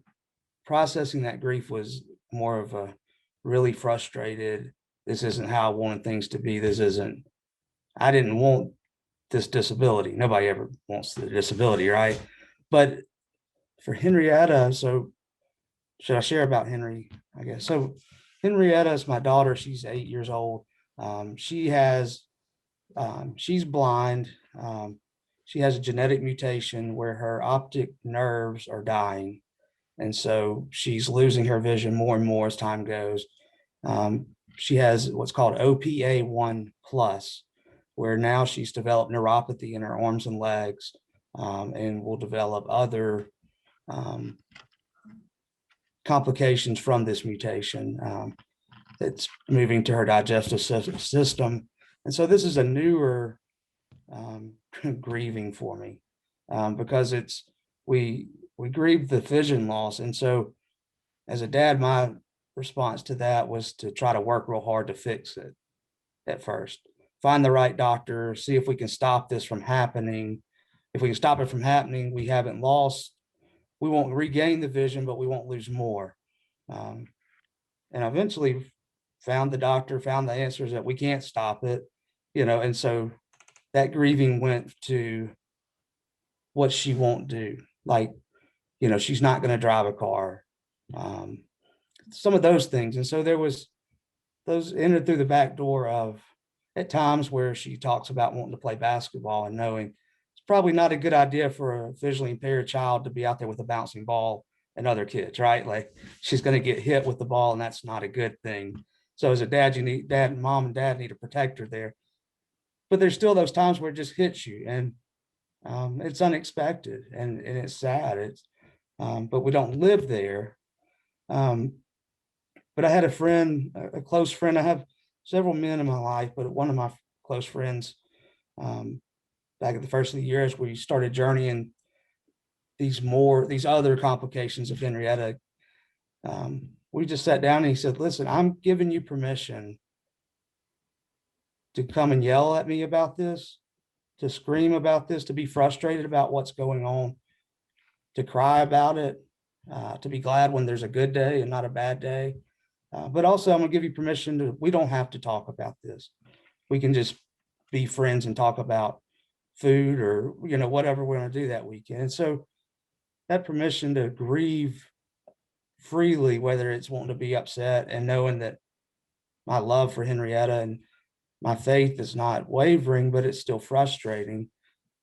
processing that grief was more of a really frustrated, this isn't how I wanted things to be. I didn't want this disability. Nobody ever wants the disability, right? But for Henrietta, so should I share about Henry? I guess. So Henrietta is my daughter. She's 8 years old. She's blind. She has a genetic mutation where her optic nerves are dying. And so she's losing her vision more and more as time goes. She has what's called OPA1 plus, where now she's developed neuropathy in her arms and legs, and will develop other complications from this mutation. It's moving to her digestive system. And so this is a newer grieving for me because we grieve the vision loss. And so as a dad, my response to that was to try to work real hard to fix it at first. Find the right doctor, see if we can stop this from happening. If we can stop it from happening, we won't regain the vision, but we won't lose more. And eventually found the doctor, found the answers that we can't stop it, and so that grieving went to what she won't do. Like, she's not going to drive a car, some of those things. And so there was those entered through the back door of at times where she talks about wanting to play basketball and knowing it's probably not a good idea for a visually impaired child to be out there with a bouncing ball and other kids, right? Like she's going to get hit with the ball and that's not a good thing. So as a dad, mom and dad need to protect her there. But there's still those times where it just hits you and it's unexpected and it's sad. But we don't live there. But I had a close friend. I have several men in my life, but one of my close friends back at the first of the year as we started journeying these other complications of Henrietta, we just sat down and he said, listen, I'm giving you permission to come and yell at me about this, to scream about this, to be frustrated about what's going on, to cry about it, to be glad when there's a good day and not a bad day. But also I'm gonna give you permission we don't have to talk about this. We can just be friends and talk about food or, whatever we're gonna do that weekend. And so that permission to grieve freely, whether it's wanting to be upset and knowing that my love for Henrietta and my faith is not wavering, but it's still frustrating,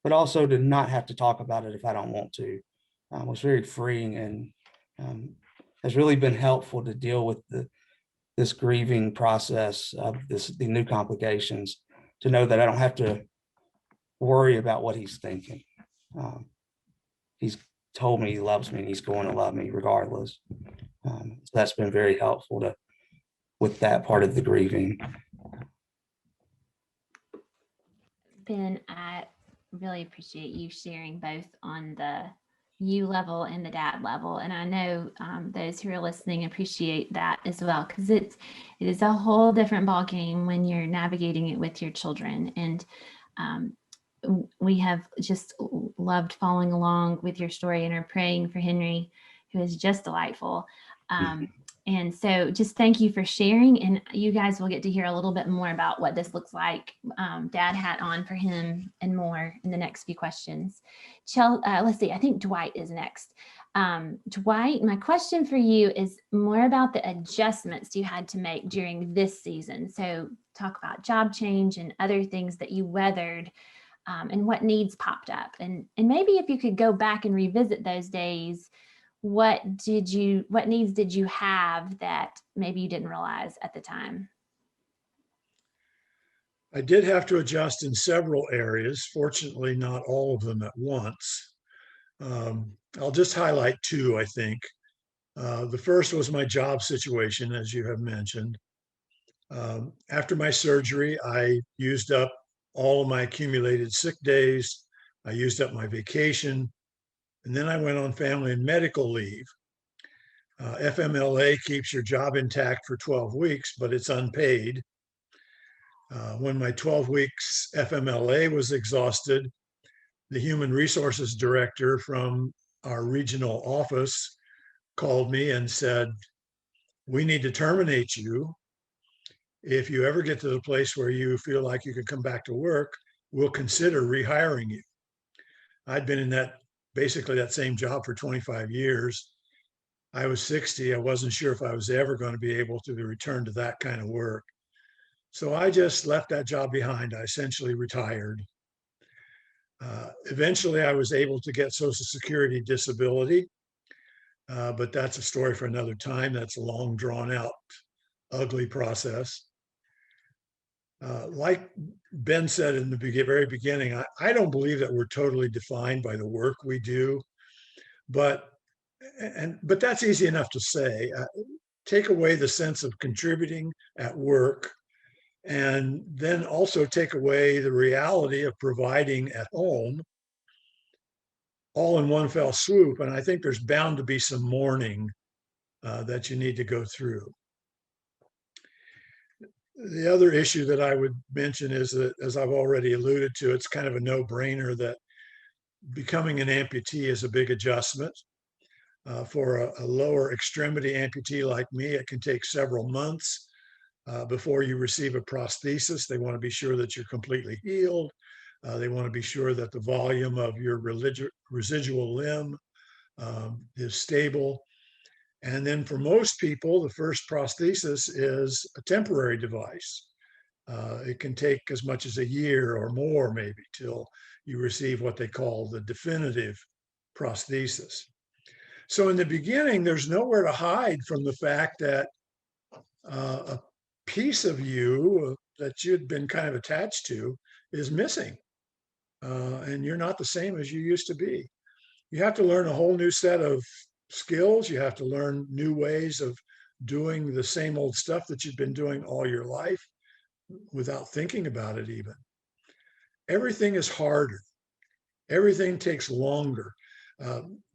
but also to not have to talk about it if I don't want to, was very freeing and has really been helpful to deal with this grieving process of the new complications, to know that I don't have to worry about what he's thinking. He's told me he loves me and he's going to love me regardless. So that's been very helpful with that part of the grieving. Ben, I really appreciate you sharing both on the you level and the dad level. And I know those who are listening appreciate that as well, because it is a whole different ballgame when you're navigating it with your children. And we have just loved following along with your story and are praying for Henry, who is just delightful. And so just thank you for sharing. And you guys will get to hear a little bit more about what this looks like, dad hat on for him and more in the next few questions. Let's see, I think Dwight is next. Dwight, my question for you is more about the adjustments you had to make during this season. So talk about job change and other things that you weathered, and what needs popped up. And maybe if you could go back and revisit those days, what needs did you have that maybe you didn't realize at the time? I did have to adjust in several areas, fortunately not all of them at once. I'll just highlight two, I think. The first was my job situation, as you have mentioned. After my surgery, I used up all of my accumulated sick days. I used up my vacation, and then I went on family and medical leave. FMLA keeps your job intact for 12 weeks, but it's unpaid. When my 12 weeks FMLA was exhausted, the human resources director from our regional office called me and said, "We need to terminate you. If you ever get to the place where you feel like you could come back to work, we'll consider rehiring you." I'd been in basically that same job for 25 years. I was 60. I wasn't sure if I was ever going to be able to return to that kind of work. So I just left that job behind. I essentially retired. Eventually, I was able to get Social Security disability, but that's a story for another time. That's a long, drawn out, ugly process. Like Ben said in the very beginning, I don't believe that we're totally defined by the work we do, but that's easy enough to say. Take away the sense of contributing at work, and then also take away the reality of providing at home, all in one fell swoop. And I think there's bound to be some mourning that you need to go through. The other issue that I would mention is that, as I've already alluded to, it's kind of a no-brainer that becoming an amputee is a big adjustment. For a lower extremity amputee like me, it can take several months before you receive a prosthesis. They want to be sure that you're completely healed. They want to be sure that the volume of your residual limb is stable. And then for most people, the first prosthesis is a temporary device. It can take as much as a year or more, maybe, till you receive what they call the definitive prosthesis. So in the beginning, there's nowhere to hide from the fact that a piece of you that you'd been kind of attached to is missing. And you're not the same as you used to be. You have to learn a whole new set of skills. You have to learn new ways of doing the same old stuff that you've been doing all your life without thinking about it even. Everything is harder. Everything takes longer.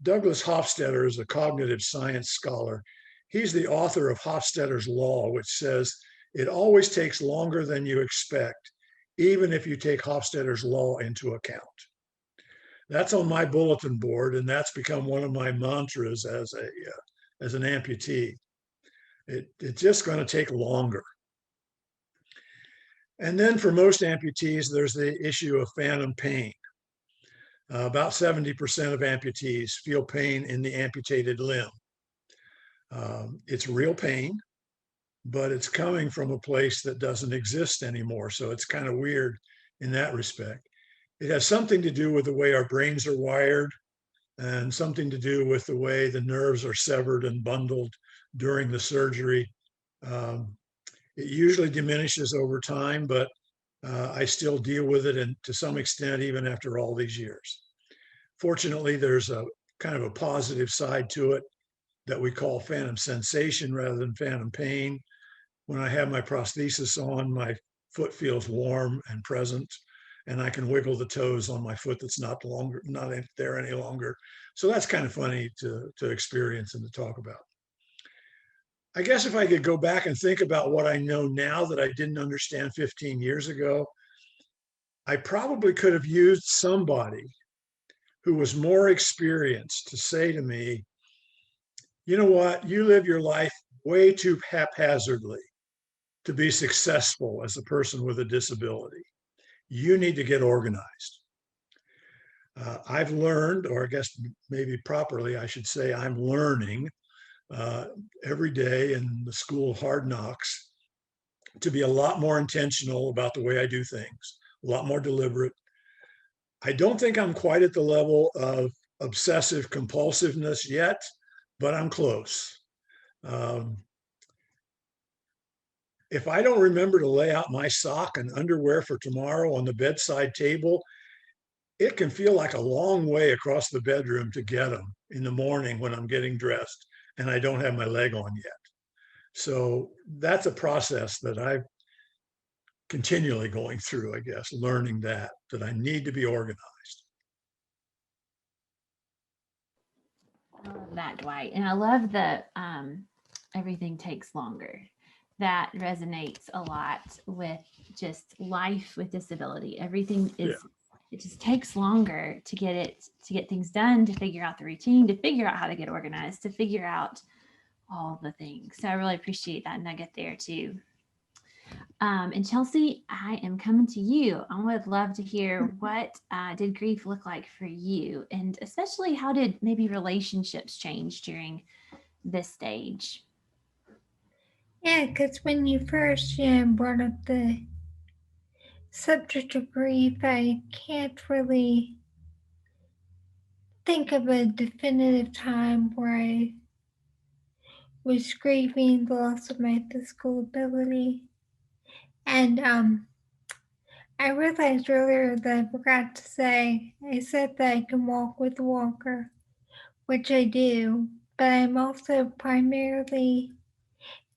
Douglas Hofstetter is a cognitive science scholar. He's the author of Hofstetter's Law, which says it always takes longer than you expect, even if you take Hofstetter's Law into account. That's on my bulletin board, and that's become one of my mantras as an amputee. It's just going to take longer. And then for most amputees, there's the issue of phantom pain. About 70% of amputees feel pain in the amputated limb. It's real pain, but it's coming from a place that doesn't exist anymore. So it's kind of weird in that respect. It has something to do with the way our brains are wired, and something to do with the way the nerves are severed and bundled during the surgery. It usually diminishes over time, but I still deal with it, and to some extent, even after all these years. Fortunately, there's a kind of a positive side to it that we call phantom sensation rather than phantom pain. When I have my prosthesis on, my foot feels warm and present, and I can wiggle the toes on my foot that's not there any longer. So that's kind of funny to experience and to talk about. I guess if I could go back and think about what I know now that I didn't understand 15 years ago, I probably could have used somebody who was more experienced to say to me, you know what, you live your life way too haphazardly to be successful as a person with a disability. You need to get organized. I've learned, or I guess maybe properly, I should say, I'm learning every day in the school of hard knocks to be a lot more intentional about the way I do things, a lot more deliberate. I don't think I'm quite at the level of obsessive compulsiveness yet, but I'm close. If I don't remember to lay out my sock and underwear for tomorrow on the bedside table, it can feel like a long way across the bedroom to get them in the morning when I'm getting dressed and I don't have my leg on yet. So that's a process that I'm continually going through, I guess, learning that I need to be organized. I love that, Dwight. And I love that everything takes longer. That resonates a lot with just life with disability. Everything is, it just takes longer to get things done, to figure out the routine, to figure out how to get organized, to figure out all the things. So I really appreciate that nugget there too. And Chelsey, I am coming to you. I would love to hear what did grief look like for you, and especially how did maybe relationships change during this stage? Yeah, because when you first brought up the subject of grief, I can't really think of a definitive time where I was grieving the loss of my physical ability. And I realized earlier that I forgot to say, I said that I can walk with a walker, which I do, but I'm also primarily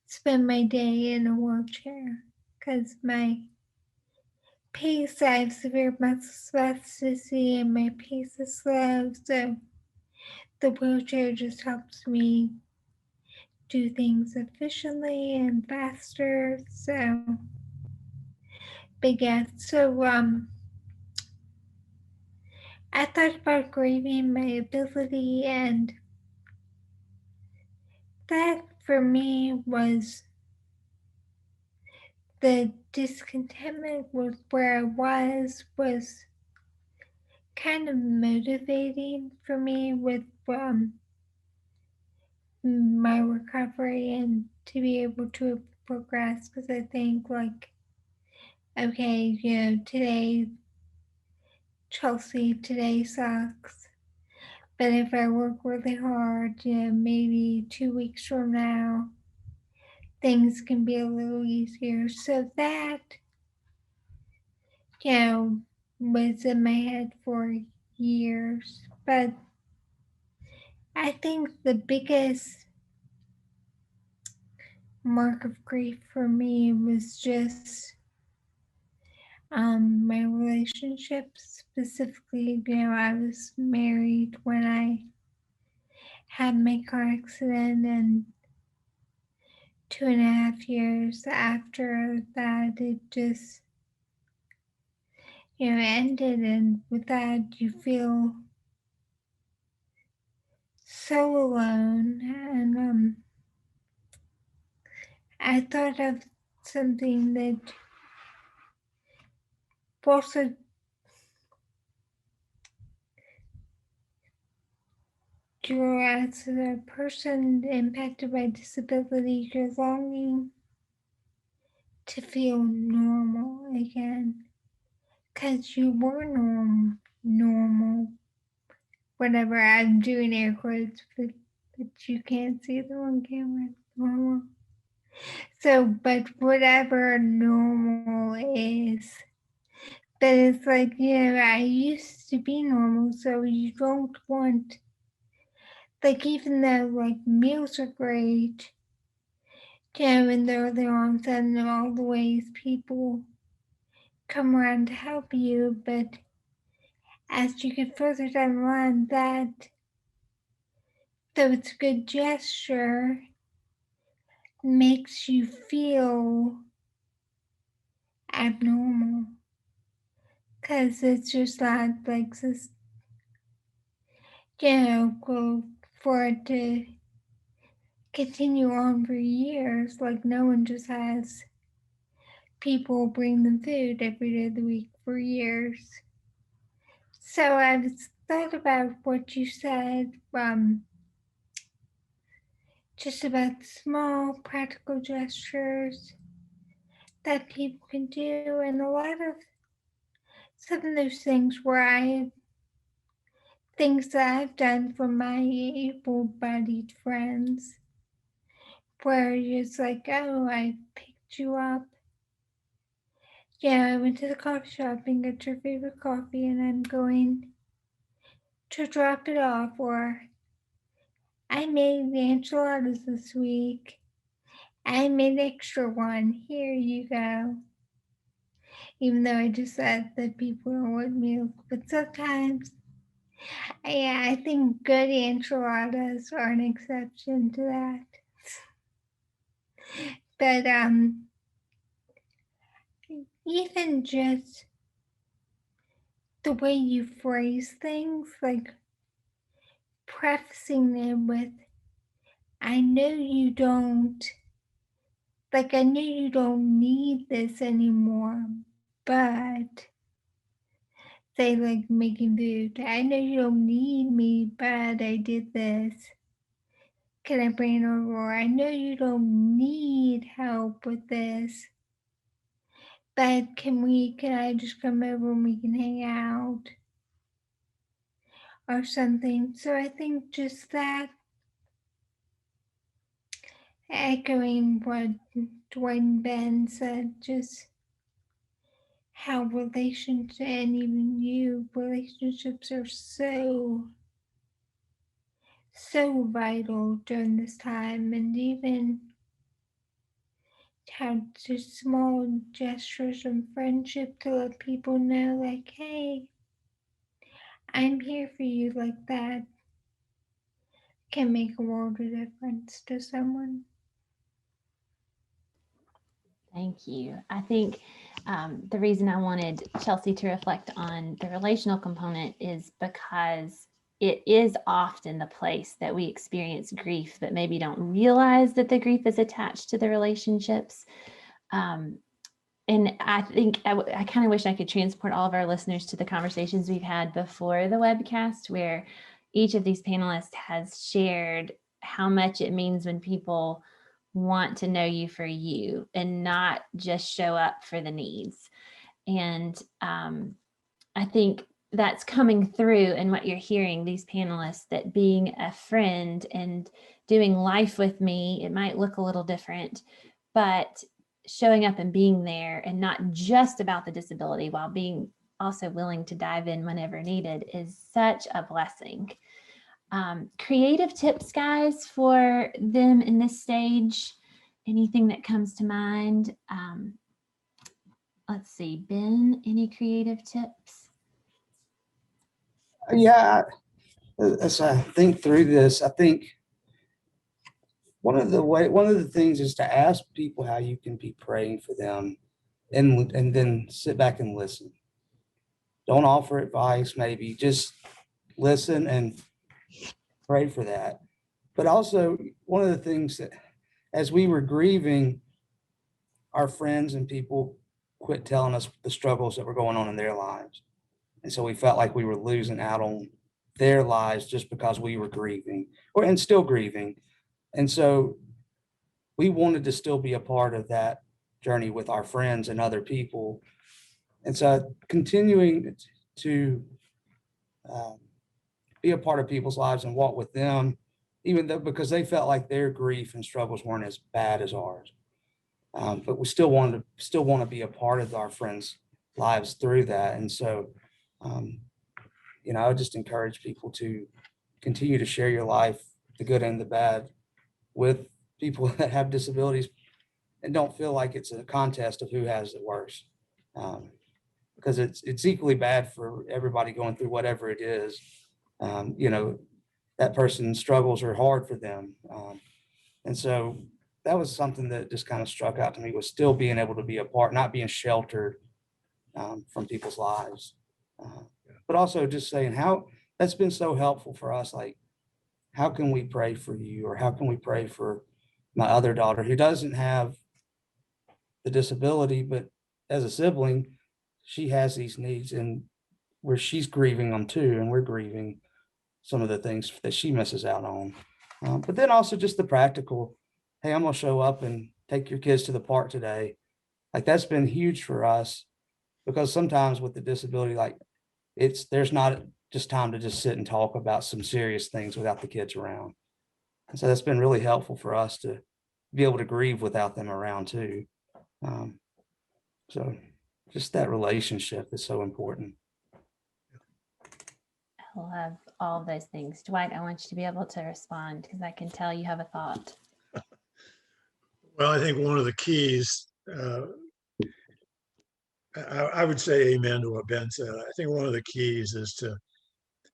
spend my day in a wheelchair because my pace, I have severe muscle spasticity and my pace is slow, so the wheelchair just helps me do things efficiently and faster. So, but yeah, so I thought about grieving my ability, and that for me was the discontentment with where I was kind of motivating for me with my recovery and to be able to progress, because I think like, okay, today, Chelsey, today sucks. But if I work really hard, maybe 2 weeks from now, things can be a little easier. So that, was in my head for years. But I think the biggest mark of grief for me was just my relationships. Specifically, I was married when I had my car accident, and 2.5 years after that, it just, ended. And with that, you feel so alone. And I thought of something that also drew as a person impacted by disability, you're longing to feel normal again. Because you were normal. Whatever, I'm doing air quotes, but you can't see them on camera. Normal. So, but whatever normal is, but it's like, I used to be normal, so you don't want, like, even though, like, meals are great, and they're on, and all the ways people come around to help you, but as you get further down the line, that though it's a good gesture, makes you feel abnormal. Because it's just not like this, go for it to continue on for years. Like, no one just has people bring them food every day of the week for years. So I've thought about what you said, just about small practical gestures that people can do, and a lot of some of those things things that I've done for my able-bodied friends, where it's like, oh, I picked you up. Yeah, I went to the coffee shop and got your favorite coffee, and I'm going to drop it off. Or I made the enchiladas this week. I made extra one. Here you go. Even though I just said that people don't want milk, but sometimes, yeah, I think good enchiladas are an exception to that. But even just the way you phrase things, like prefacing them with, I know you don't, like, I know you don't need this anymore, but say, like, making food, I know you don't need me, but I did this. Can I bring it over? Or I know you don't need help with this, but can I just come over and we can hang out or something? So I think just that, echoing what Dwight and Ben said, just how relationships, and even relationships are so vital during this time, and even how just small gestures of friendship to let people know, like, hey, I'm here for you, like that, can make a world of difference to someone. Thank you. I think the reason I wanted Chelsey to reflect on the relational component is because it is often the place that we experience grief, but maybe don't realize that the grief is attached to the relationships. And I think I kind of wish I could transport all of our listeners to the conversations we've had before the webcast, where each of these panelists has shared how much it means when people want to know you for you and not just show up for the needs. And I think that's coming through in what you're hearing, these panelists, that being a friend and doing life with me, it might look a little different, but showing up and being there, and not just about the disability, while being also willing to dive in whenever needed, is such a blessing. Creative tips, guys, for them in this stage, anything that comes to mind? Let's see, Ben, any creative tips? Yeah, as I think through this, I think one of the things is to ask people how you can be praying for them, and then sit back and listen. Don't offer advice, maybe just listen and pray for that. But also, one of the things that, as we were grieving, our friends and people quit telling us the struggles that were going on in their lives. And so we felt like we were losing out on their lives just because we were grieving, and still grieving. And so we wanted to still be a part of that journey with our friends and other people. And so continuing to be a part of people's lives and walk with them, even though, because they felt like their grief and struggles weren't as bad as ours. But we still want to be a part of our friends' lives through that. And so, I would just encourage people to continue to share your life, the good and the bad, with people that have disabilities, and don't feel like it's a contest of who has it worse. because it's equally bad for everybody going through whatever it is. You know, that person's struggles are hard for them. And so that was something that just kind of struck out to me, was still being able to be a part, not being sheltered from people's lives. But also just saying how that's been so helpful for us. Like, how can we pray for you? Or how can we pray for my other daughter who doesn't have the disability, but as a sibling, she has these needs, and where she's grieving them too. And we're grieving some of the things that she misses out on. But then also just the practical, hey, I'm going to show up and take your kids to the park today. Like, that's been huge for us, because sometimes with the disability, like, there's not just time to just sit and talk about some serious things without the kids around. And so that's been really helpful for us to be able to grieve without them around too. So just that relationship is so important. I love all of those things. Dwight, I want you to be able to respond, because I can tell you have a thought. Well, I think one of the keys, I would say amen to what Ben said. I think one of the keys is to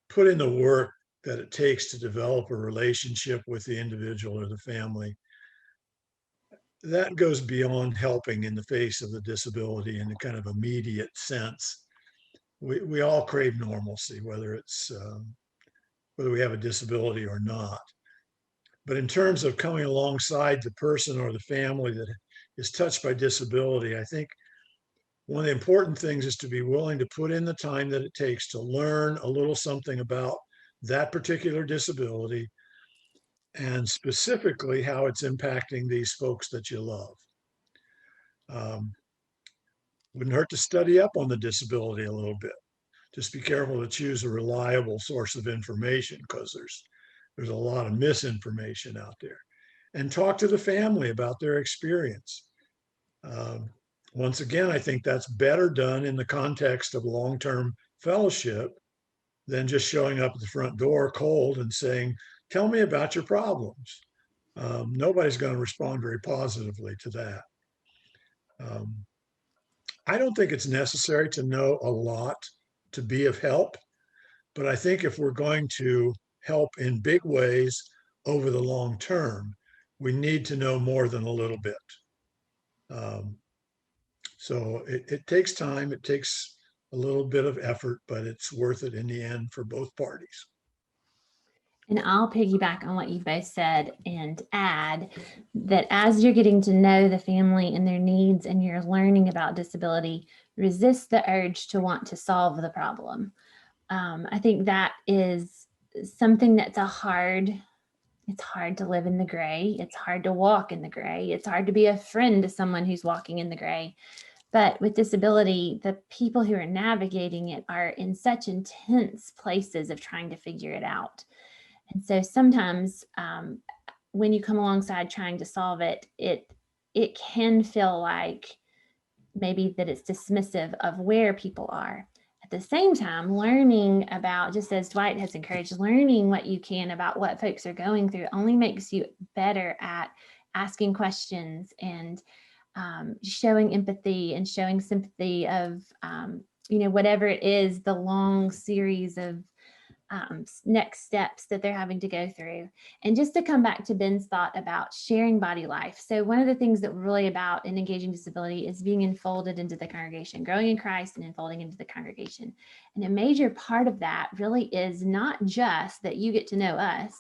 put in the work that it takes to develop a relationship with the individual or the family. That goes beyond helping in the face of the disability in a kind of immediate sense. We all crave normalcy, whether we have a disability or not. But in terms of coming alongside the person or the family that is touched by disability, I think one of the important things is to be willing to put in the time that it takes to learn a little something about that particular disability, and specifically how it's impacting these folks that you love. Wouldn't hurt to study up on the disability a little bit. Just be careful to choose a reliable source of information, because there's a lot of misinformation out there. And talk to the family about their experience. Once again, I think that's better done in the context of long-term fellowship than just showing up at the front door cold and saying, tell me about your problems. Nobody's going to respond very positively to that. I don't think it's necessary to know a lot to be of help, but I think if we're going to help in big ways over the long term, we need to know more than a little bit. So it takes time, it takes a little bit of effort, but it's worth it in the end for both parties. And I'll piggyback on what you both said and add that as you're getting to know the family and their needs, and you're learning about disability, resist the urge to want to solve the problem. I think that is something that's it's hard to live in the gray. It's hard to walk in the gray. It's hard to be a friend to someone who's walking in the gray. But with disability, the people who are navigating it are in such intense places of trying to figure it out. And so sometimes when you come alongside trying to solve it, it can feel like maybe that it's dismissive of where people are. At the same time, learning about, just as Dwight has encouraged, learning what you can about what folks are going through only makes you better at asking questions and showing empathy and showing sympathy of, whatever it is, the long series of next steps that they're having to go through. And just to come back to Ben's thought about sharing body life. So one of the things that we're really about in engaging disability is being enfolded into the congregation, growing in Christ and enfolding into the congregation. And a major part of that really is not just that you get to know us,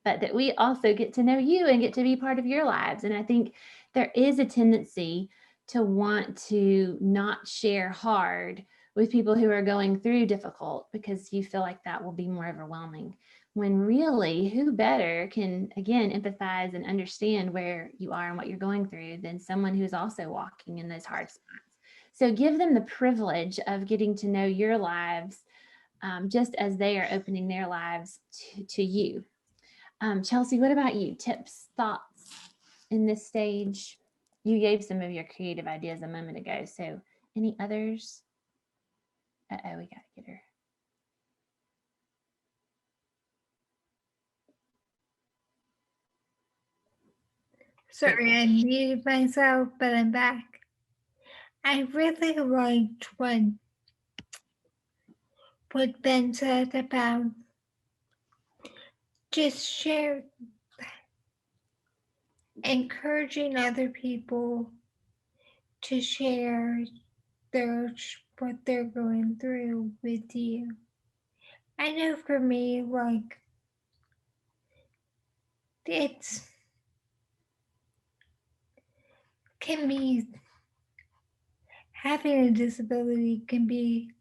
but that we also get to know you and get to be part of your lives. And I think there is a tendency to want to not share hard with people who are going through difficult, because you feel like that will be more overwhelming, when really who better can, again, empathize and understand where you are and what you're going through than someone who's also walking in those hard spots. So give them the privilege of getting to know your lives just as they are opening their lives to you. Chelsey, what about you? Tips, thoughts in this stage? You gave some of your creative ideas a moment ago. So any others? Uh-oh, we gotta get her. Sorry, I muted myself, but I'm back. I really liked what what Ben said about just encouraging other people to share what they're going through with you. I know for me, like, it's can be having a disability can be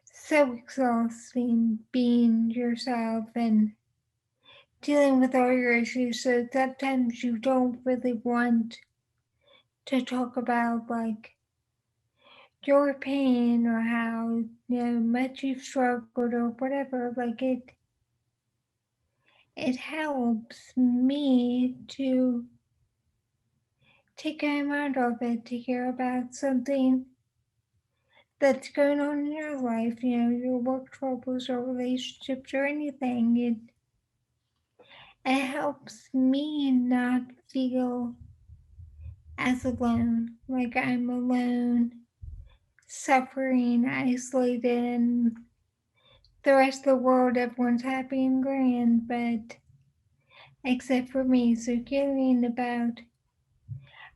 so exhausting being yourself and dealing with all your issues. So sometimes you don't really want to talk about like your pain or how much you've struggled or whatever. Like it helps me to take time out of it to hear about something that's going on in your life, your work troubles or relationships or anything. It helps me not feel as alone, like I'm alone, suffering, isolated, and the rest of the world, everyone's happy and grand, but except for me. So hearing about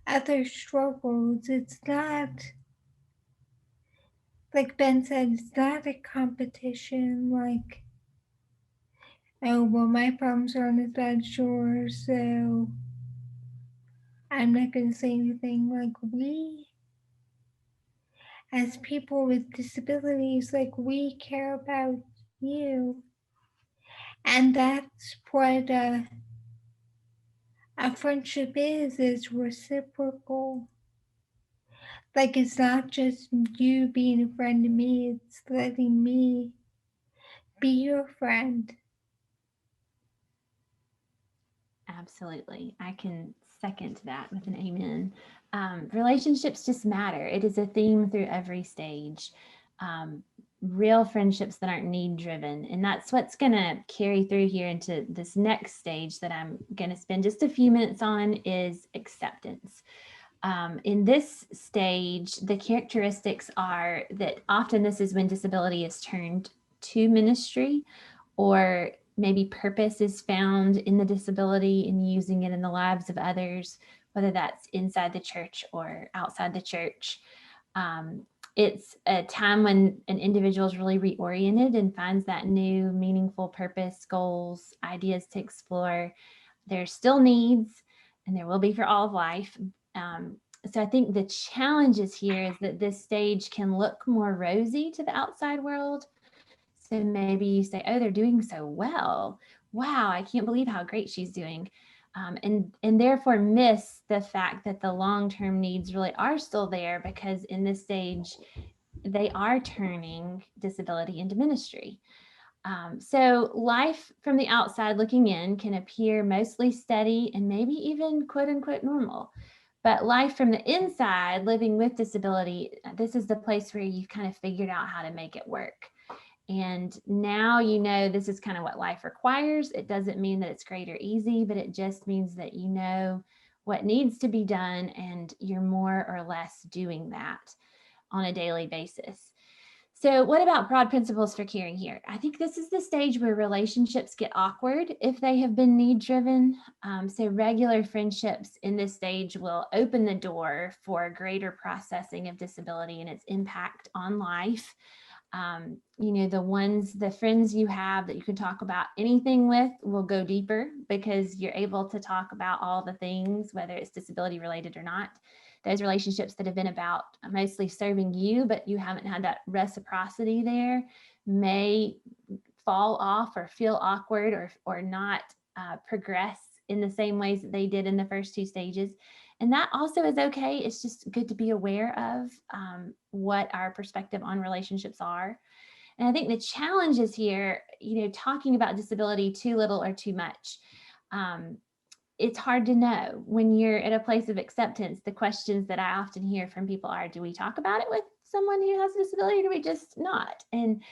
other struggles, it's not, like Ben said, it's not a competition, like, oh, well, my problems aren't as bad as yours, so I'm not going to say anything. Like, we, as people with disabilities, like, we care about you. And that's what a friendship is reciprocal. Like, it's not just you being a friend to me, it's letting me be your friend. Absolutely. I can second that with an amen. Relationships just matter. It is a theme through every stage. Real friendships that aren't need driven. And that's what's going to carry through here into this next stage that I'm going to spend just a few minutes on is acceptance. In this stage, the characteristics are that often this is when disability is turned to ministry, or maybe purpose is found in the disability and using it in the lives of others, whether that's inside the church or outside the church. It's a time when an individual is really reoriented and finds that new meaningful purpose, goals, ideas to explore. There's still needs, and there will be for all of life. So I think the challenges here is that this stage can look more rosy to the outside world. So maybe you say, oh, they're doing so well. Wow, I can't believe how great she's doing. And therefore miss the fact that the long-term needs really are still there, because in this stage, they are turning disability into ministry. So life from the outside looking in can appear mostly steady and maybe even quote unquote normal. But life from the inside, living with disability, this is the place where you've kind of figured out how to make it work. And now you know this is kind of what life requires. It doesn't mean that it's great or easy, but it just means that you know what needs to be done and you're more or less doing that on a daily basis. So what about broad principles for caring here? I think this is the stage where relationships get awkward if they have been need driven. So regular friendships in this stage will open the door for greater processing of disability and its impact on life. The friends you have that you can talk about anything with will go deeper because you're able to talk about all the things, whether it's disability related or not. Those relationships that have been about mostly serving you, but you haven't had that reciprocity there, may fall off or feel awkward or not progress in the same ways that they did in the first two stages. And that also is okay. It's just good to be aware of what our perspective on relationships are. And I think the challenge is here, talking about disability too little or too much. It's hard to know when you're at a place of acceptance. The questions that I often hear from people are, do we talk about it with someone who has a disability, or do we just not? And,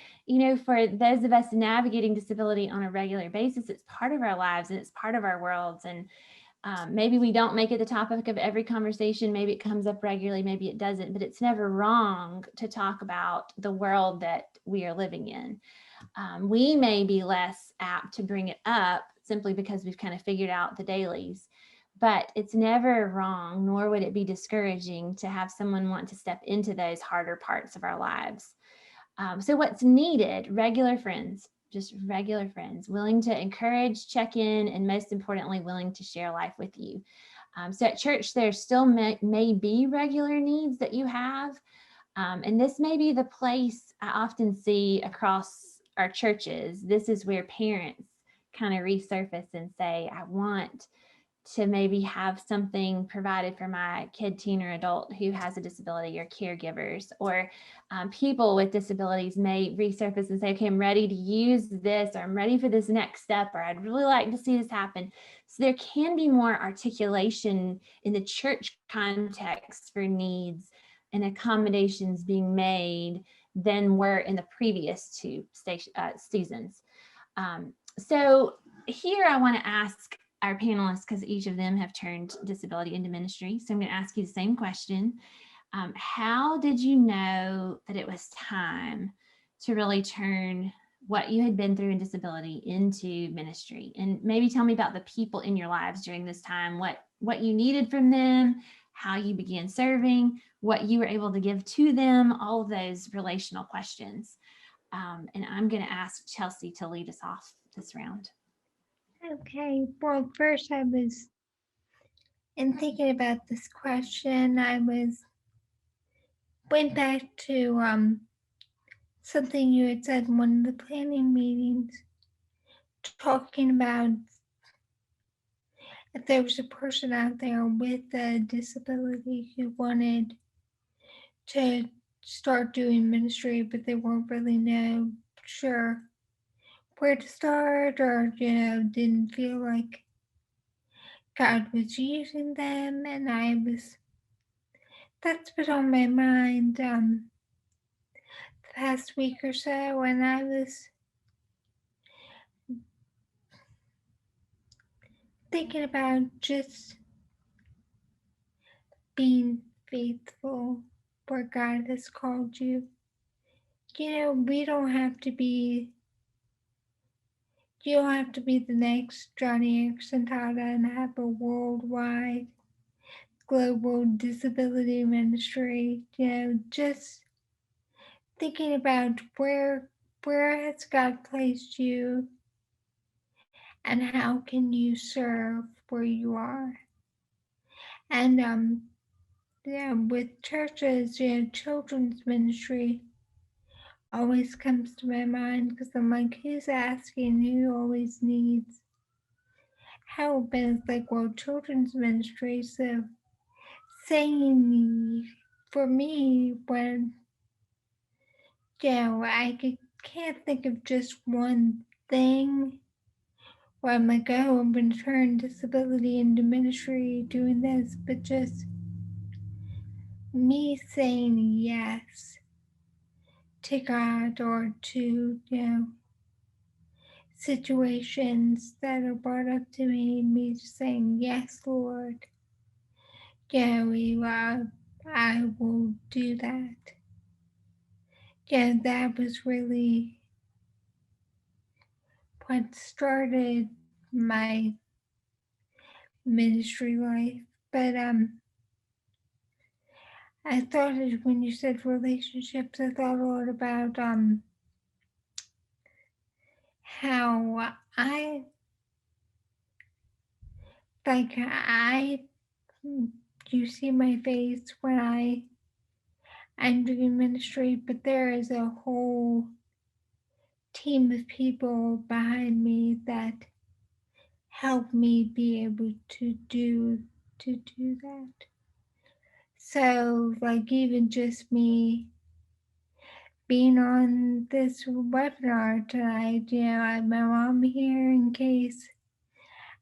for those of us navigating disability on a regular basis, it's part of our lives and it's part of our worlds. And Maybe we don't make it the topic of every conversation. Maybe it comes up regularly, maybe it doesn't, but it's never wrong to talk about the world that we are living in. We may be less apt to bring it up simply because we've kind of figured out the dailies, but it's never wrong, nor would it be discouraging to have someone want to step into those harder parts of our lives. So what's needed? Regular friends, just regular friends, willing to encourage, check in, and most importantly, willing to share life with you. So at church, there still may be regular needs that you have. And this may be the place I often see across our churches. This is where parents kind of resurface and say, I want to maybe have something provided for my kid, teen, or adult who has a disability, or caregivers, or people with disabilities may resurface and say, okay, I'm ready to use this, or I'm ready for this next step, or I'd really like to see this happen. So there can be more articulation in the church context for needs and accommodations being made than were in the previous two seasons. So here I want to ask our panelists, because each of them have turned disability into ministry. So I'm going to ask you the same question. How did you know that it was time to really turn what you had been through in disability into ministry? And maybe tell me about the people in your lives during this time, what you needed from them, how you began serving, what you were able to give to them, all of those relational questions. And I'm going to ask Chelsey to lead us off this round. Okay, well, first I was, in thinking about this question, went back to something you had said in one of the planning meetings, talking about if there was a person out there with a disability who wanted to start doing ministry, but they weren't really sure where to start, or didn't feel like God was using them. And that's been on my mind the past week or so, and I was thinking about just being faithful where God has called you. We don't have to be, you don't have to be the next Johnny Exentata and have a worldwide global disability ministry. Just thinking about where has God placed you, and how can you serve where you are. And with churches, children's ministry always comes to my mind, because I'm like, who's asking, who always needs help? And it's like, well, children's ministry. So saying for me, when can't think of just one thing where I'm like, oh, I'm going to turn disability into ministry doing this, but just me saying yes to God, or to, situations that are brought up to me just saying, yes, Lord, I will do that. That was really what started my ministry life. But I thought, when you said relationships, I thought a lot about how you see my face when I'm doing ministry, but there is a whole team of people behind me that help me be able to do that. So, like, even just me being on this webinar tonight, I have my mom here in case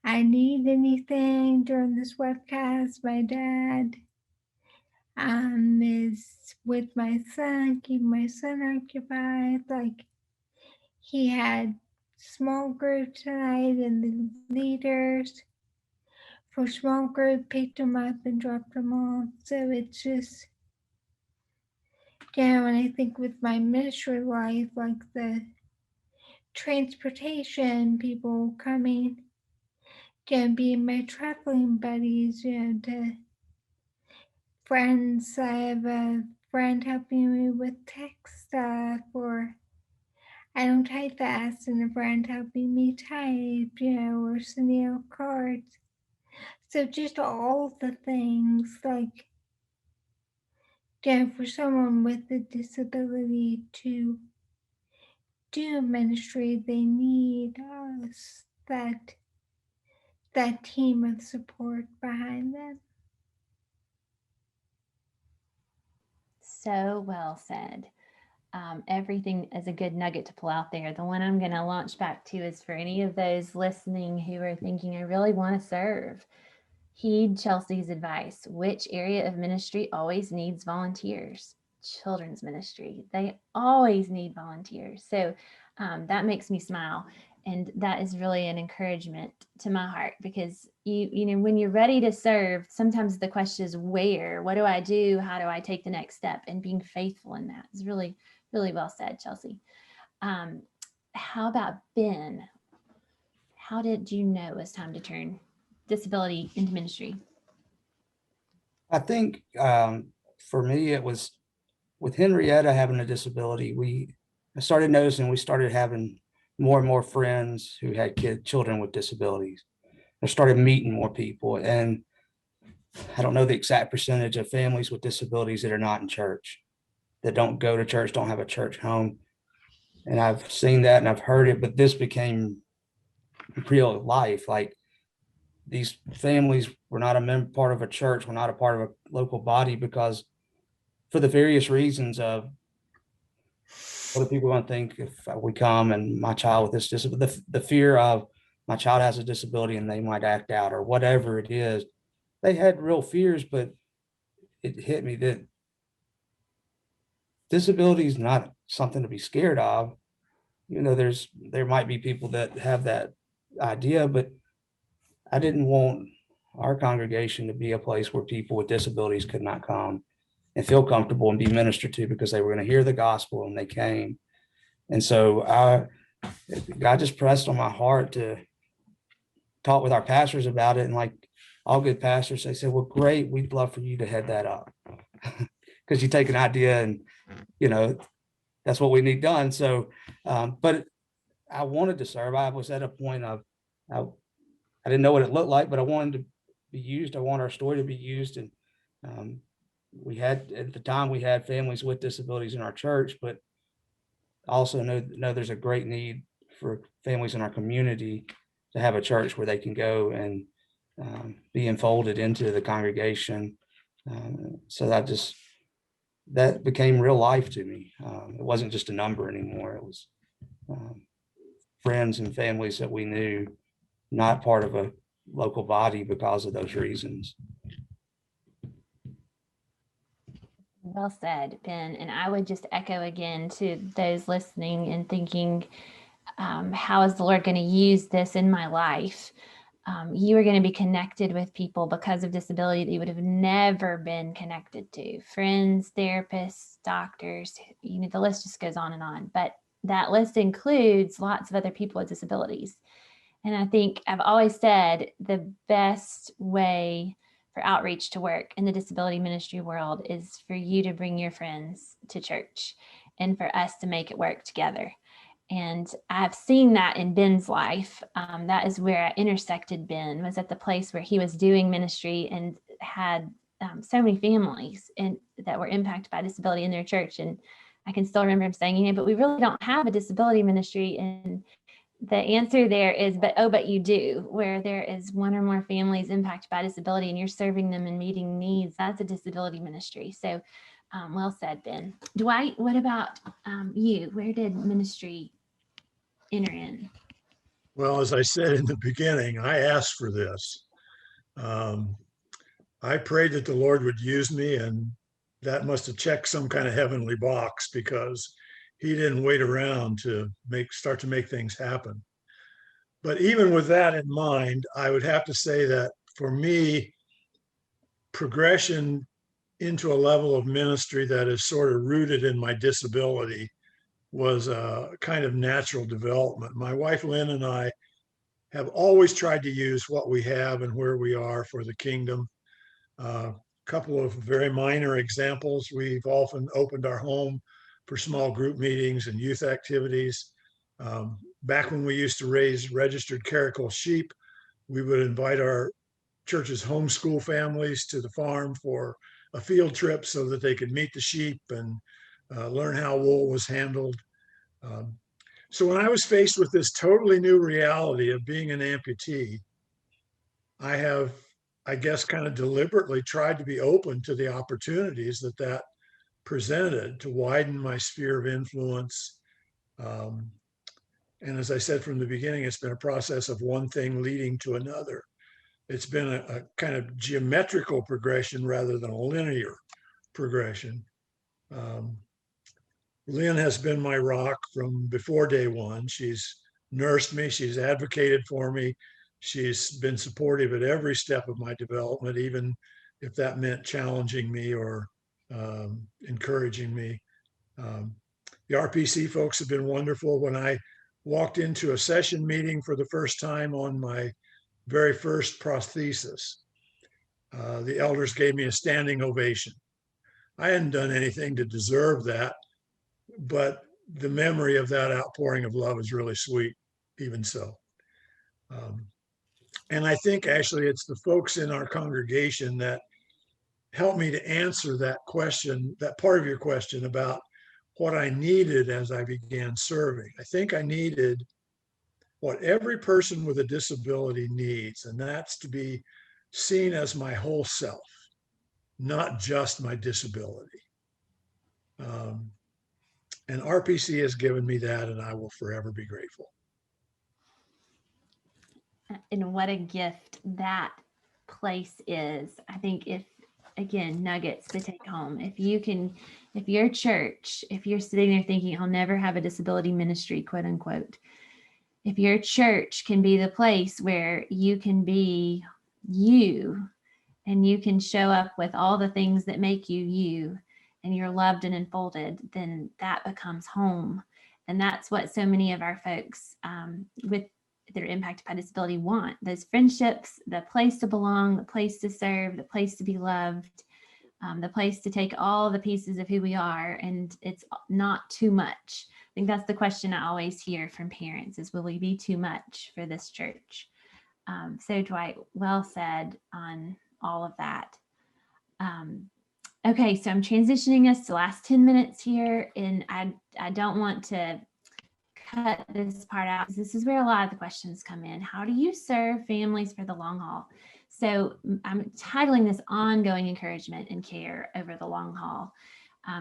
I need anything during this webcast. My dad is with my son, keeping my son occupied. Like, he had small group tonight, and the leaders for small group, picked them up and dropped them off. So it's just, yeah, and I think with my ministry life, like the transportation, people coming, can be my traveling buddies, to friends. I have a friend helping me with tech stuff, or I don't type fast, and a friend helping me type, or sending out cards. So just all the things, like, for someone with a disability to do ministry, they need us, that team of support behind them. So well said. Everything is a good nugget to pull out there. The one I'm going to launch back to is for any of those listening who are thinking, I really want to serve. Heed Chelsey's advice. Which area of ministry always needs volunteers? Children's ministry. They always need volunteers. So that makes me smile. And that is really an encouragement to my heart, because you know, when you're ready to serve, sometimes the question is where, what do I do? How do I take the next step? And being faithful in that is really, really well said, Chelsey. How about Ben? How did you know it was time to turn disability into ministry? I think for me, it was with Henrietta having a disability. I started noticing we started having more and more friends who had children with disabilities. I started meeting more people, and I don't know the exact percentage of families with disabilities that are not in church, that don't go to church, don't have a church home. And I've seen that and I've heard it, but this became real life. Like, these families were not part of a church, were not a part of a local body, because for the various reasons of what are people going to think if we come and my child with this disability, the fear of my child has a disability and they might act out or whatever it is. They had real fears, but it hit me that disability is not something to be scared of. You know, there might be people that have that idea, but I didn't want our congregation to be a place where people with disabilities could not come and feel comfortable and be ministered to, because they were going to hear the gospel and they came. And so God just pressed on my heart to talk with our pastors about it. And like all good pastors, they said, well, great, we'd love for you to head that up. Because you take an idea and, you know, that's what we need done. So, but I wanted to serve. I was at a point of, I didn't know what it looked like, but I wanted to be used. I want our story to be used. And we had, at the time, we had families with disabilities in our church, but also know there's a great need for families in our community to have a church where they can go and be enfolded into the congregation. So that became real life to me. It wasn't just a number anymore. It was friends and families that we knew, not part of a local body because of those reasons. Well said, Ben. And I would just echo again to those listening and thinking, how is the Lord going to use this in my life? You are going to be connected with people because of disability that you would have never been connected to. Friends, therapists, doctors, you know, the list just goes on and on. But that list includes lots of other people with disabilities. And I think I've always said the best way for outreach to work in the disability ministry world is for you to bring your friends to church and for us to make it work together. And I've seen that in Ben's life. That is where I intersected Ben, was at the place where he was doing ministry and had so many families and that were impacted by disability in their church. And I can still remember him saying, you know, but we really don't have a disability ministry. And the answer there is, but you do, where there is one or more families impacted by disability and you're serving them and meeting needs. That's a disability ministry. So well said, Ben. Dwight, what about you? Where did ministry enter in? Well, as I said in the beginning, I asked for this. I prayed that the Lord would use me, and that must have checked some kind of heavenly box, because he didn't wait around to start to make things happen. But even with that in mind, I would have to say that for me, progression into a level of ministry that is sort of rooted in my disability was a kind of natural development. My wife Lynn and I have always tried to use what we have and where we are for the kingdom. A couple of very minor examples. We've often opened our home for small group meetings and youth activities. Back when we used to raise registered caracal sheep, we would invite our church's homeschool families to the farm for a field trip so that they could meet the sheep and learn how wool was handled. So when I was faced with this totally new reality of being an amputee, I have, I guess, kind of deliberately tried to be open to the opportunities that presented to widen my sphere of influence. And as I said from the beginning, it's been a process of one thing leading to another. It's been a kind of geometrical progression rather than a linear progression. Lynn has been my rock from before day one. She's nursed me, she's advocated for me, she's been supportive at every step of my development, even if that meant challenging me or encouraging me. The RPC folks have been wonderful. When I walked into a session meeting for the first time on my very first prosthesis, the elders gave me a standing ovation. I hadn't done anything to deserve that, but the memory of that outpouring of love is really sweet, even so. And I think actually it's the folks in our congregation that helped me to answer that question, that part of your question about what I needed as I began serving. I think I needed what every person with a disability needs, and that's to be seen as my whole self, not just my disability. And RPC has given me that, and I will forever be grateful. And what a gift that place is. I think if, again, nuggets to take home. If you can, if your church, if you're sitting there thinking, I'll never have a disability ministry, quote unquote, if your church can be the place where you can be you and you can show up with all the things that make you you, and you're loved and enfolded, then that becomes home. And that's what so many of our folks with that are impacted by disability want: those friendships, the place to belong, the place to serve, the place to be loved, the place to take all the pieces of who we are, and it's not too much. I think that's the question I always hear from parents is, will we be too much for this church? So Dwight, well said on all of that. Okay, so I'm transitioning us to the last 10 minutes here, and I don't want to cut this part out because this is where a lot of the questions come in. How do you serve families for the long haul? So I'm titling this Ongoing Encouragement and Care over the Long Haul.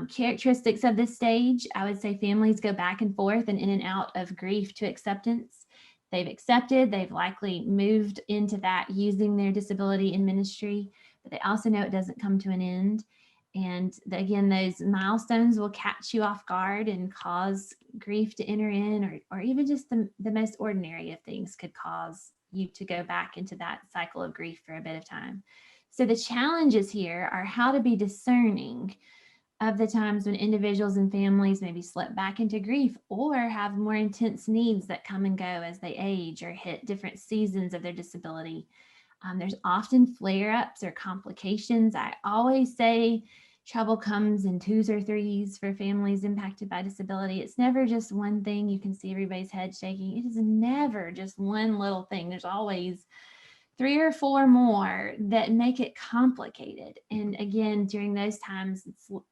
Characteristics of this stage, I would say families go back and forth and in and out of grief to acceptance. They've accepted, they've likely moved into that using their disability in ministry, but they also know it doesn't come to an end. And again, those milestones will catch you off guard and cause grief to enter in, or even just the most ordinary of things could cause you to go back into that cycle of grief for a bit of time. So the challenges here are how to be discerning of the times when individuals and families maybe slip back into grief or have more intense needs that come and go as they age or hit different seasons of their disability. There's often flare-ups or complications. I always say trouble comes in twos or threes for families impacted by disability. It's never just one thing. You can see everybody's head shaking. It is never just one little thing. There's always 3 or 4 more that make it complicated. And again, during those times,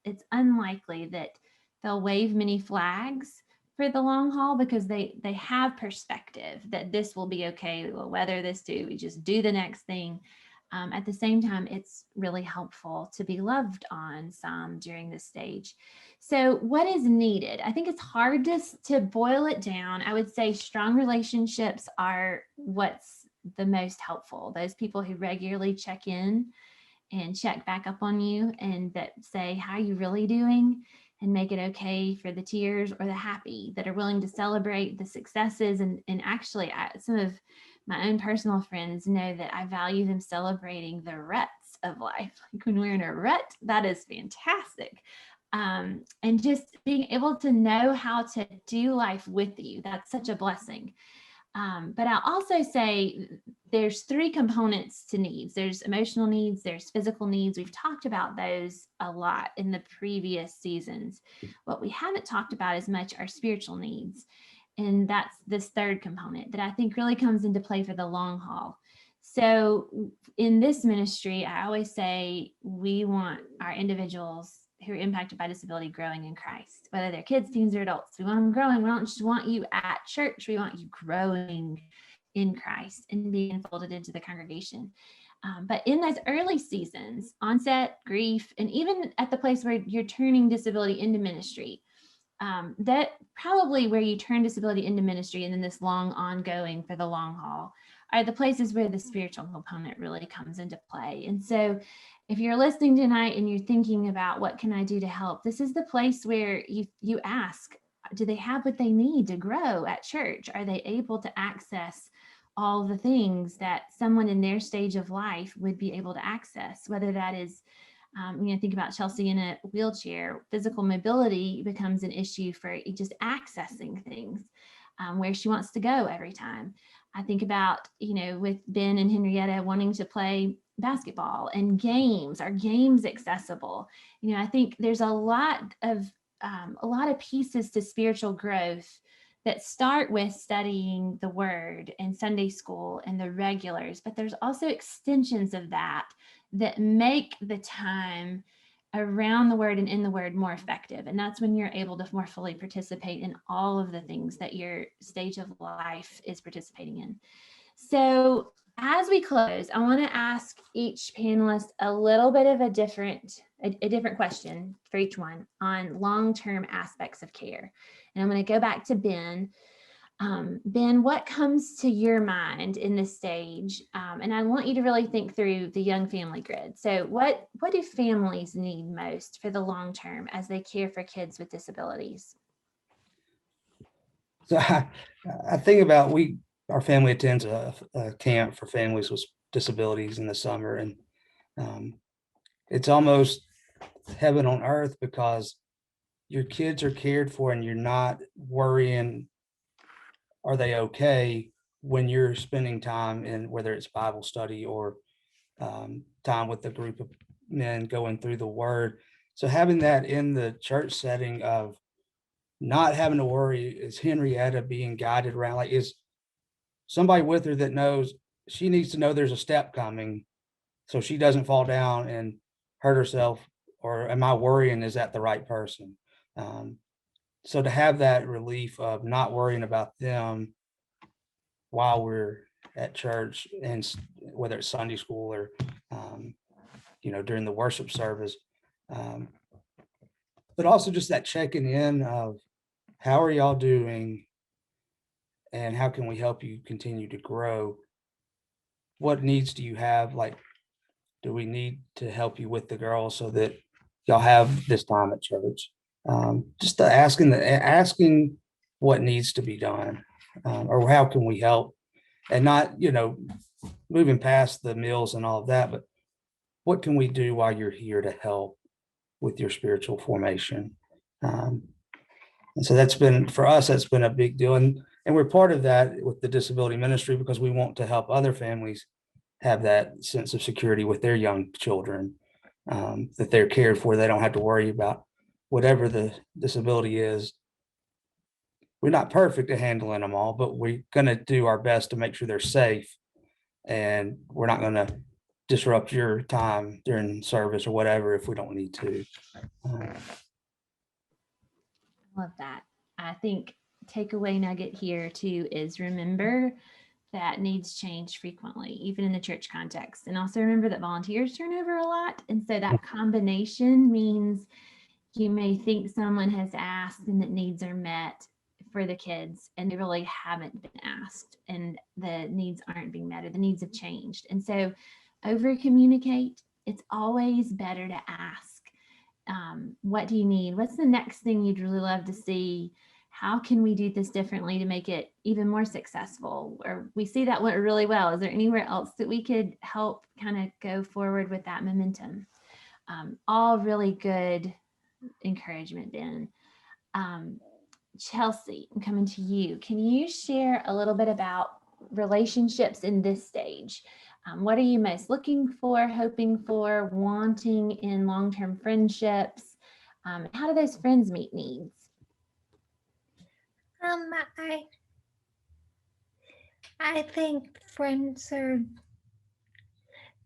it's unlikely that they'll wave many flags for the long haul because they have perspective that this will be okay. We'll weather this too. We just do the next thing. At the same time, it's really helpful to be loved on some during this stage. So what is needed? I think it's hard to boil it down. I would say strong relationships are what's the most helpful. Those people who regularly check in and check back up on you and that say, how are you really doing? And make it okay for the tears or the happy, that are willing to celebrate the successes. And actually, some of my own personal friends know that I value them celebrating the ruts of life. Like when we're in a rut, that is fantastic. And just being able to know how to do life with you, that's such a blessing. But I'll also say there's three components to needs. There's emotional needs, there's physical needs. We've talked about those a lot in the previous seasons. What we haven't talked about as much are spiritual needs. And that's this third component that I think really comes into play for the long haul. So in this ministry, I always say we want our individuals who are impacted by disability growing in Christ, whether they're kids, teens, or adults. We want them growing. We don't just want you at church. We want you growing in Christ and being folded into the congregation. But in those early seasons, onset, grief, and even at the place where you're turning disability into ministry, that probably where you turn disability into ministry and then this long ongoing for the long haul are the places where the spiritual component really comes into play. And so if you're listening tonight and you're thinking about what can I do to help, this is the place where you ask, do they have what they need to grow at church? Are they able to access all the things that someone in their stage of life would be able to access, whether that is think about Chelsey in a wheelchair. Physical mobility becomes an issue for just accessing things, where she wants to go every time. I think about, with Ben and Henrietta wanting to play basketball and games. Are games accessible? I think there's a lot of pieces to spiritual growth that start with studying the Word and Sunday school and the regulars, but there's also extensions of that make the time around the Word and in the Word more effective. And that's when you're able to more fully participate in all of the things that your stage of life is participating in. So as we close, I want to ask each panelist a little bit of a different question for each one on long-term aspects of care. And I'm going to go back to Ben. Ben, what comes to your mind in this stage? And I want you to really think through the young family grid. So what do families need most for the long term as they care for kids with disabilities? So I think about our family attends a camp for families with disabilities in the summer, and it's almost heaven on earth because your kids are cared for and you're not worrying, are they okay, when you're spending time in, whether it's Bible study or time with a group of men going through the Word. So having that in the church setting of not having to worry, is Henrietta being guided around, like is somebody with her that knows she needs to know there's a step coming so she doesn't fall down and hurt herself, or am I worrying, is that the right person? So to have that relief of not worrying about them while we're at church, and whether it's Sunday school or during the worship service, but also just that checking in of how are y'all doing and how can we help you continue to grow? What needs do you have? Like, do we need to help you with the girls so that y'all have this time at church? Just asking what needs to be done, or how can we help, and not, moving past the meals and all of that, but what can we do while you're here to help with your spiritual formation? And so that's been, for us, that's been a big deal. And we're part of that with the disability ministry because we want to help other families have that sense of security with their young children, that they're cared for. They don't have to worry about whatever the disability is. We're not perfect at handling them all, but we're going to do our best to make sure they're safe. And we're not going to disrupt your time during service or whatever if we don't need to. Love that. I think takeaway nugget here too is remember that needs change frequently, even in the church context. And also remember that volunteers turn over a lot. And so that combination means you may think someone has asked and that needs are met for the kids, and they really haven't been asked, and the needs aren't being met, or the needs have changed. And so over communicate. It's always better to ask, what do you need? What's the next thing you'd really love to see how can we do this differently to make it even more successful? Or we see that went really well. Is there anywhere else that we could help kind of go forward with that momentum? All really good encouragement, Ben. Chelsey, I'm coming to you. Can you share a little bit about relationships in this stage? What are you most looking for, hoping for, wanting in long-term friendships? How do those friends meet needs? I think friends are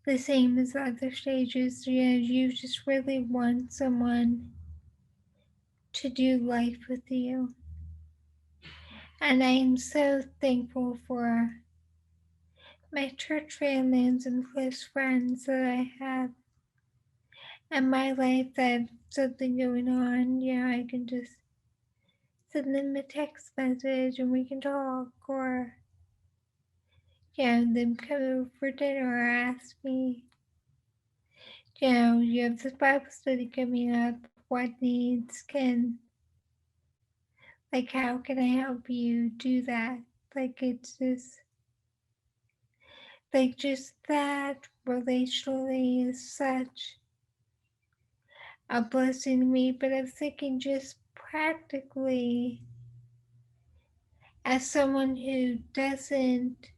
the same as other stages. You just really want someone to do life with you. And I am so thankful for my church family and some close friends that I have in my life that have something going on. I can just send them a text message and we can talk, or them come over for dinner or ask me, you have this Bible study coming up. What needs how can I help you do that? It's just that relationally is such a blessing to me. But I'm thinking just practically, as someone who doesn't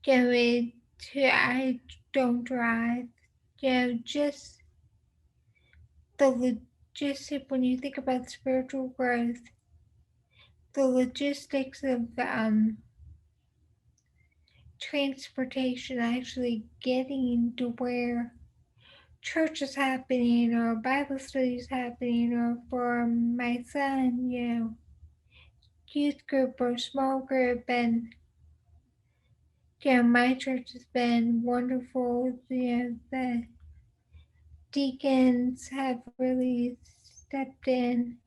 I don't drive, just the logistic, when you think about spiritual growth, the logistics of transportation, actually getting to where church is happening or Bible study is happening, or for my son, youth group or small group. And my church has been wonderful. The deacons have really stepped in,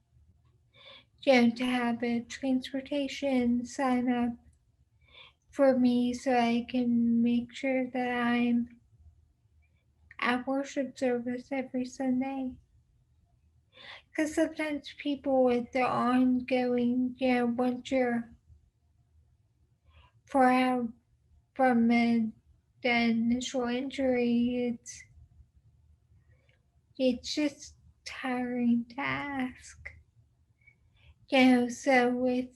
to have a transportation sign up for me so I can make sure that I'm at worship service every Sunday. Because sometimes people with the ongoing, once you're 4 hours from the initial injury, it's just tiring to ask. So if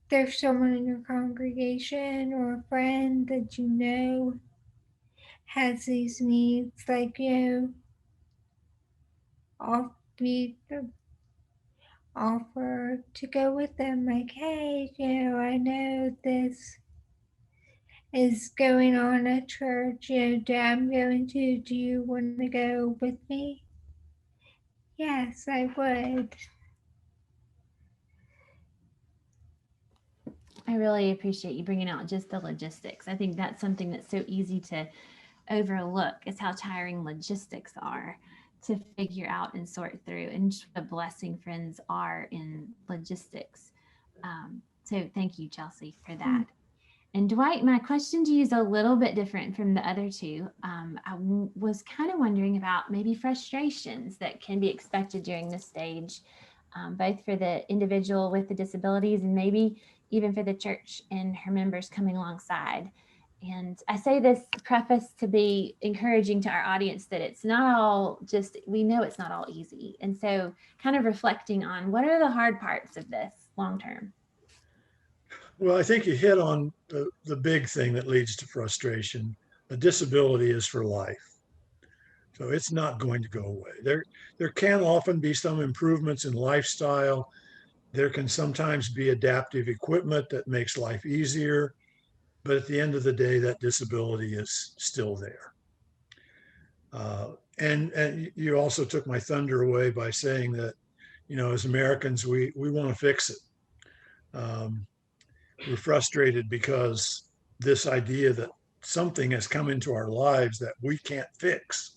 there's someone in your congregation or a friend that has these needs, offer to go with them. Hey, I know this is going on at church. I'm going to. Do you want to go with me? Yes, I would. I really appreciate you bringing out just the logistics. I think that's something that's so easy to overlook, is how tiring logistics are to figure out and sort through, and what a blessing friends are in logistics. So thank you, Chelsey, for that. And Dwight, my question to you is a little bit different from the other two. I was kind of wondering about maybe frustrations that can be expected during this stage, both for the individual with the disabilities and maybe even for the church and her members coming alongside. And I say this preface to be encouraging to our audience that it's not all just, we know it's not all easy. And so kind of reflecting on what are the hard parts of this long term? Well, I think you hit on the big thing that leads to frustration. A disability is for life. So it's not going to go away. There can often be some improvements in lifestyle. There can sometimes be adaptive equipment that makes life easier. But at the end of the day, that disability is still there. And you also took my thunder away by saying that, as Americans, we want to fix it. We're frustrated because this idea that something has come into our lives that we can't fix.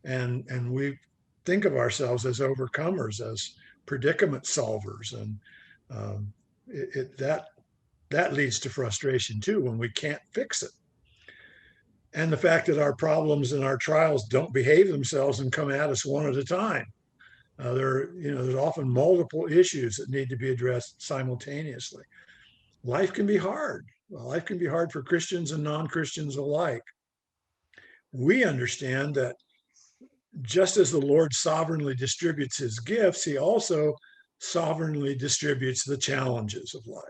And we think of ourselves as overcomers, as predicament solvers. And that leads to frustration too, when we can't fix it. And the fact that our problems and our trials don't behave themselves and come at us one at a time. There's often multiple issues that need to be addressed simultaneously. Life can be hard. Life can be hard for Christians and non-Christians alike. We understand that just as the Lord sovereignly distributes his gifts, he also sovereignly distributes the challenges of life.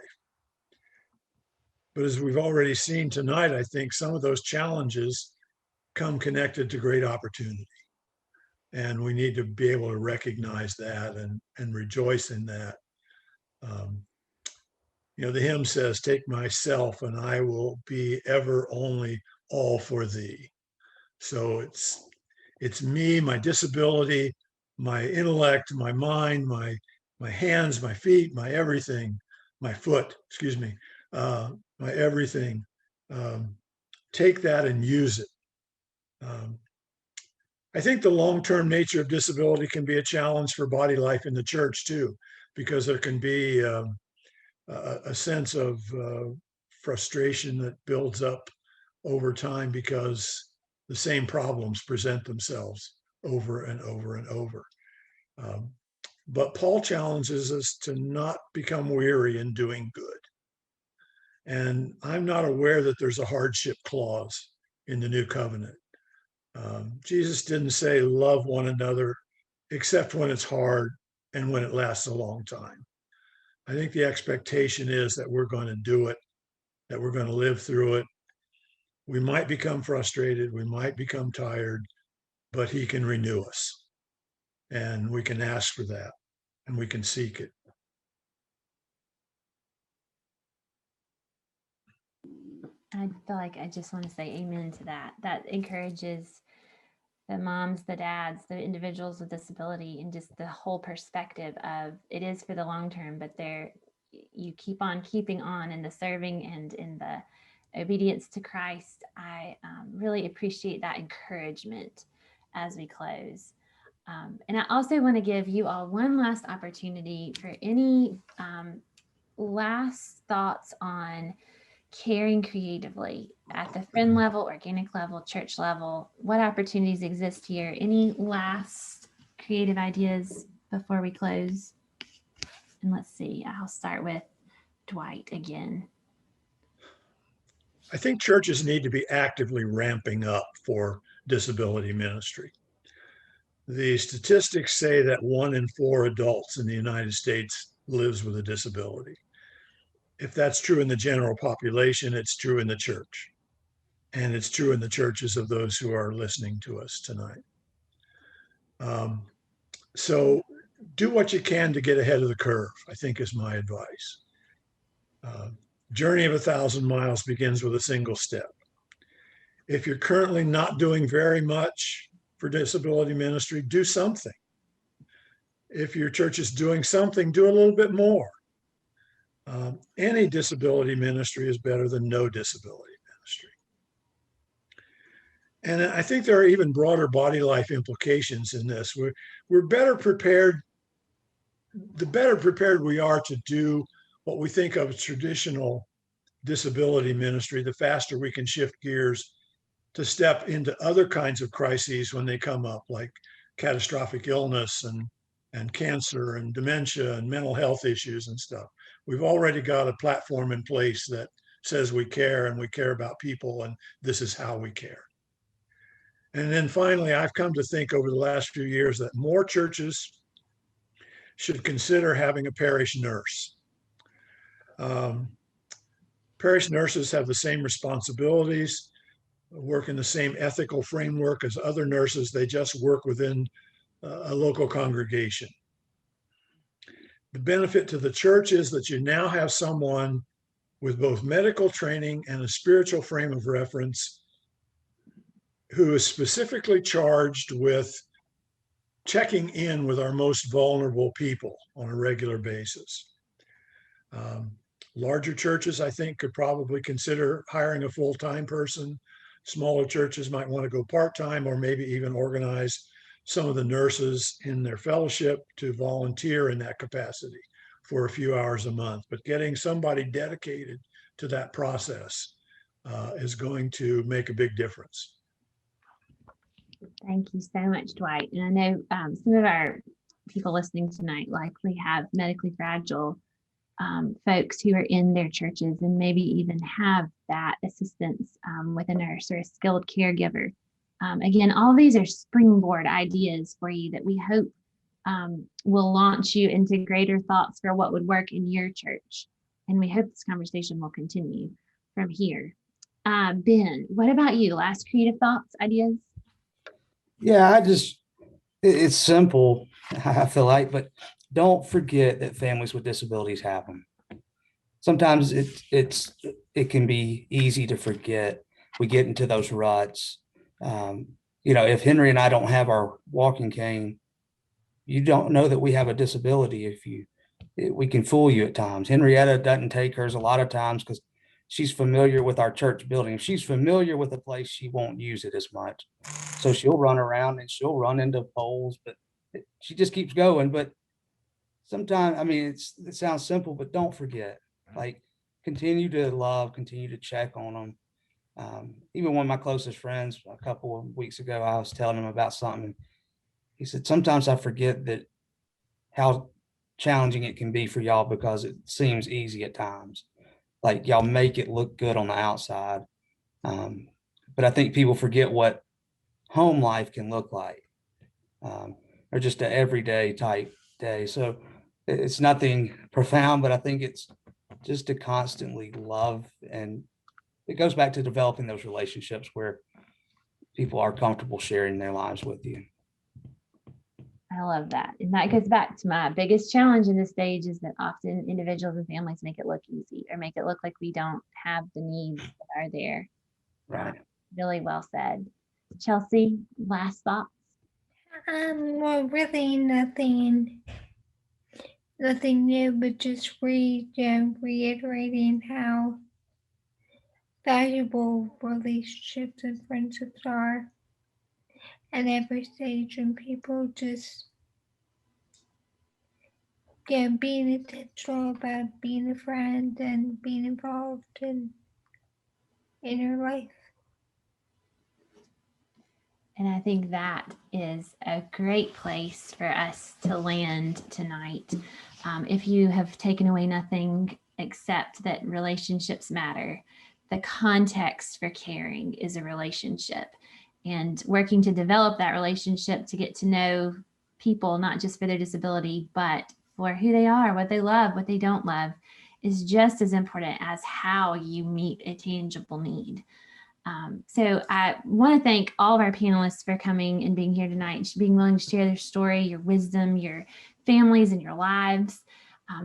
But as we've already seen tonight, I think some of those challenges come connected to great opportunity. And we need to be able to recognize that and rejoice in that. The hymn says, "Take myself and I will be ever only all for thee." So it's me, my disability, my intellect, my mind, my hands, my feet, my everything, my foot, excuse me, my everything. Take that and use it. I think the long-term nature of disability can be a challenge for body life in the church too, because there can be a sense of frustration that builds up over time because the same problems present themselves over and over and over. But Paul challenges us to not become weary in doing good. And I'm not aware that there's a hardship clause in the new covenant. Jesus didn't say love one another except when it's hard and when it lasts a long time. I think the expectation is that we're going to do it, that we're going to live through it. We might become frustrated, we might become tired, but he can renew us. And we can ask for that, and we can seek it. I feel like I just want to say amen to that. That encourages the moms, the dads, the individuals with disability, and just the whole perspective of it is for the long term, but you keep on keeping on in the serving and in the obedience to Christ. I really appreciate that encouragement as we close. And I also want to give you all one last opportunity for any last thoughts on caring creatively at the friend level, organic level, church level. What opportunities exist here? Any last creative ideas before we close? And let's see, I'll start with Dwight again. I think churches need to be actively ramping up for disability ministry. The statistics say that 1 in 4 adults in the United States lives with a disability. If that's true in the general population, it's true in the church. And it's true in the churches of those who are listening to us tonight. So do what you can to get ahead of the curve, I think is my advice. Journey of 1,000 miles begins with a single step. If you're currently not doing very much for disability ministry, do something. If your church is doing something, do a little bit more. Any disability ministry is better than no disability ministry. And I think there are even broader body life implications in this. We're better prepared. The better prepared we are to do what we think of as traditional disability ministry, the faster we can shift gears to step into other kinds of crises when they come up, like catastrophic illness and cancer and dementia and mental health issues and stuff. We've already got a platform in place that says we care and we care about people, and this is how we care. And then finally, I've come to think over the last few years that more churches should consider having a parish nurse. Parish nurses have the same responsibilities, work in the same ethical framework as other nurses. They just work within a local congregation. The benefit to the church is that you now have someone with both medical training and a spiritual frame of reference who is specifically charged with checking in with our most vulnerable people on a regular basis. Larger churches, I think, could probably consider hiring a full-time person. Smaller churches might want to go part-time or maybe even organize some of the nurses in their fellowship to volunteer in that capacity for a few hours a month. But getting somebody dedicated to that process is going to make a big difference. Thank you so much, Dwight. And I know some of our people listening tonight likely have medically fragile folks who are in their churches and maybe even have that assistance with a nurse or a skilled caregiver. Again, all these are springboard ideas for you that we hope will launch you into greater thoughts for what would work in your church. And we hope this conversation will continue from here. Ben, what about you? Last creative thoughts, ideas? Yeah, it's simple, I feel like, but don't forget that families with disabilities have them. Sometimes it can be easy to forget. We get into those ruts. If Henry and I don't have our walking cane, you don't know that we have a disability. We can fool you at times. Henrietta doesn't take hers a lot of times because she's familiar with our church building. If she's familiar with a place, she won't use it as much. So she'll run around and she'll run into poles, but she just keeps going. But sometimes, it sounds simple, but don't forget, continue to love, continue to check on them. Even one of my closest friends, a couple of weeks ago, I was telling him about something. He said, sometimes I forget that how challenging it can be for y'all because it seems easy at times. Like y'all make it look good on the outside. But I think people forget what home life can look like, or just an everyday type day. So it's nothing profound, but I think it's just to constantly love. And it goes back to developing those relationships where people are comfortable sharing their lives with you. I love that. And that goes back to my biggest challenge in this stage is that often individuals and families make it look easy or make it look like we don't have the needs that are there. Right. Really well said. Chelsey, last thoughts? Well, really nothing new, but just reiterating how valuable relationships and friendships are at every stage, and people just being intentional about being a friend and being involved in your life. And I think that is a great place for us to land tonight. If you have taken away nothing except that relationships matter, the context for caring is a relationship, and working to develop that relationship to get to know people, not just for their disability, but for who they are, what they love, what they don't love, is just as important as how you meet a tangible need. So I want to thank all of our panelists for coming and being here tonight, being willing to share their story, your wisdom, your families, and your lives.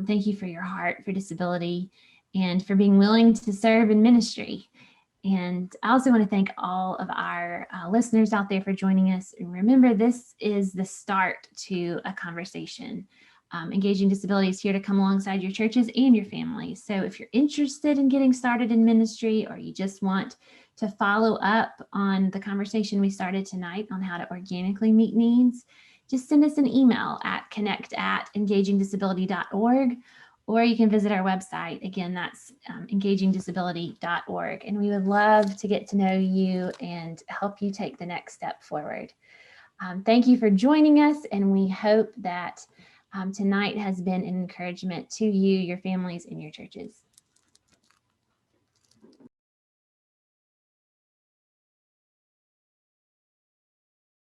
Thank you for your heart for disability and for being willing to serve in ministry. And I also want to thank all of our listeners out there for joining us. And remember, this is the start to a conversation. Engaging Disability is here to come alongside your churches and your families. So if you're interested in getting started in ministry, or you just want to follow up on the conversation we started tonight on how to organically meet needs, just send us an email at connect@engagingdisability.org, or you can visit our website. Again, that's engagingdisability.org. And we would love to get to know you and help you take the next step forward. Thank you for joining us, and we hope that tonight has been an encouragement to you, your families, and your churches.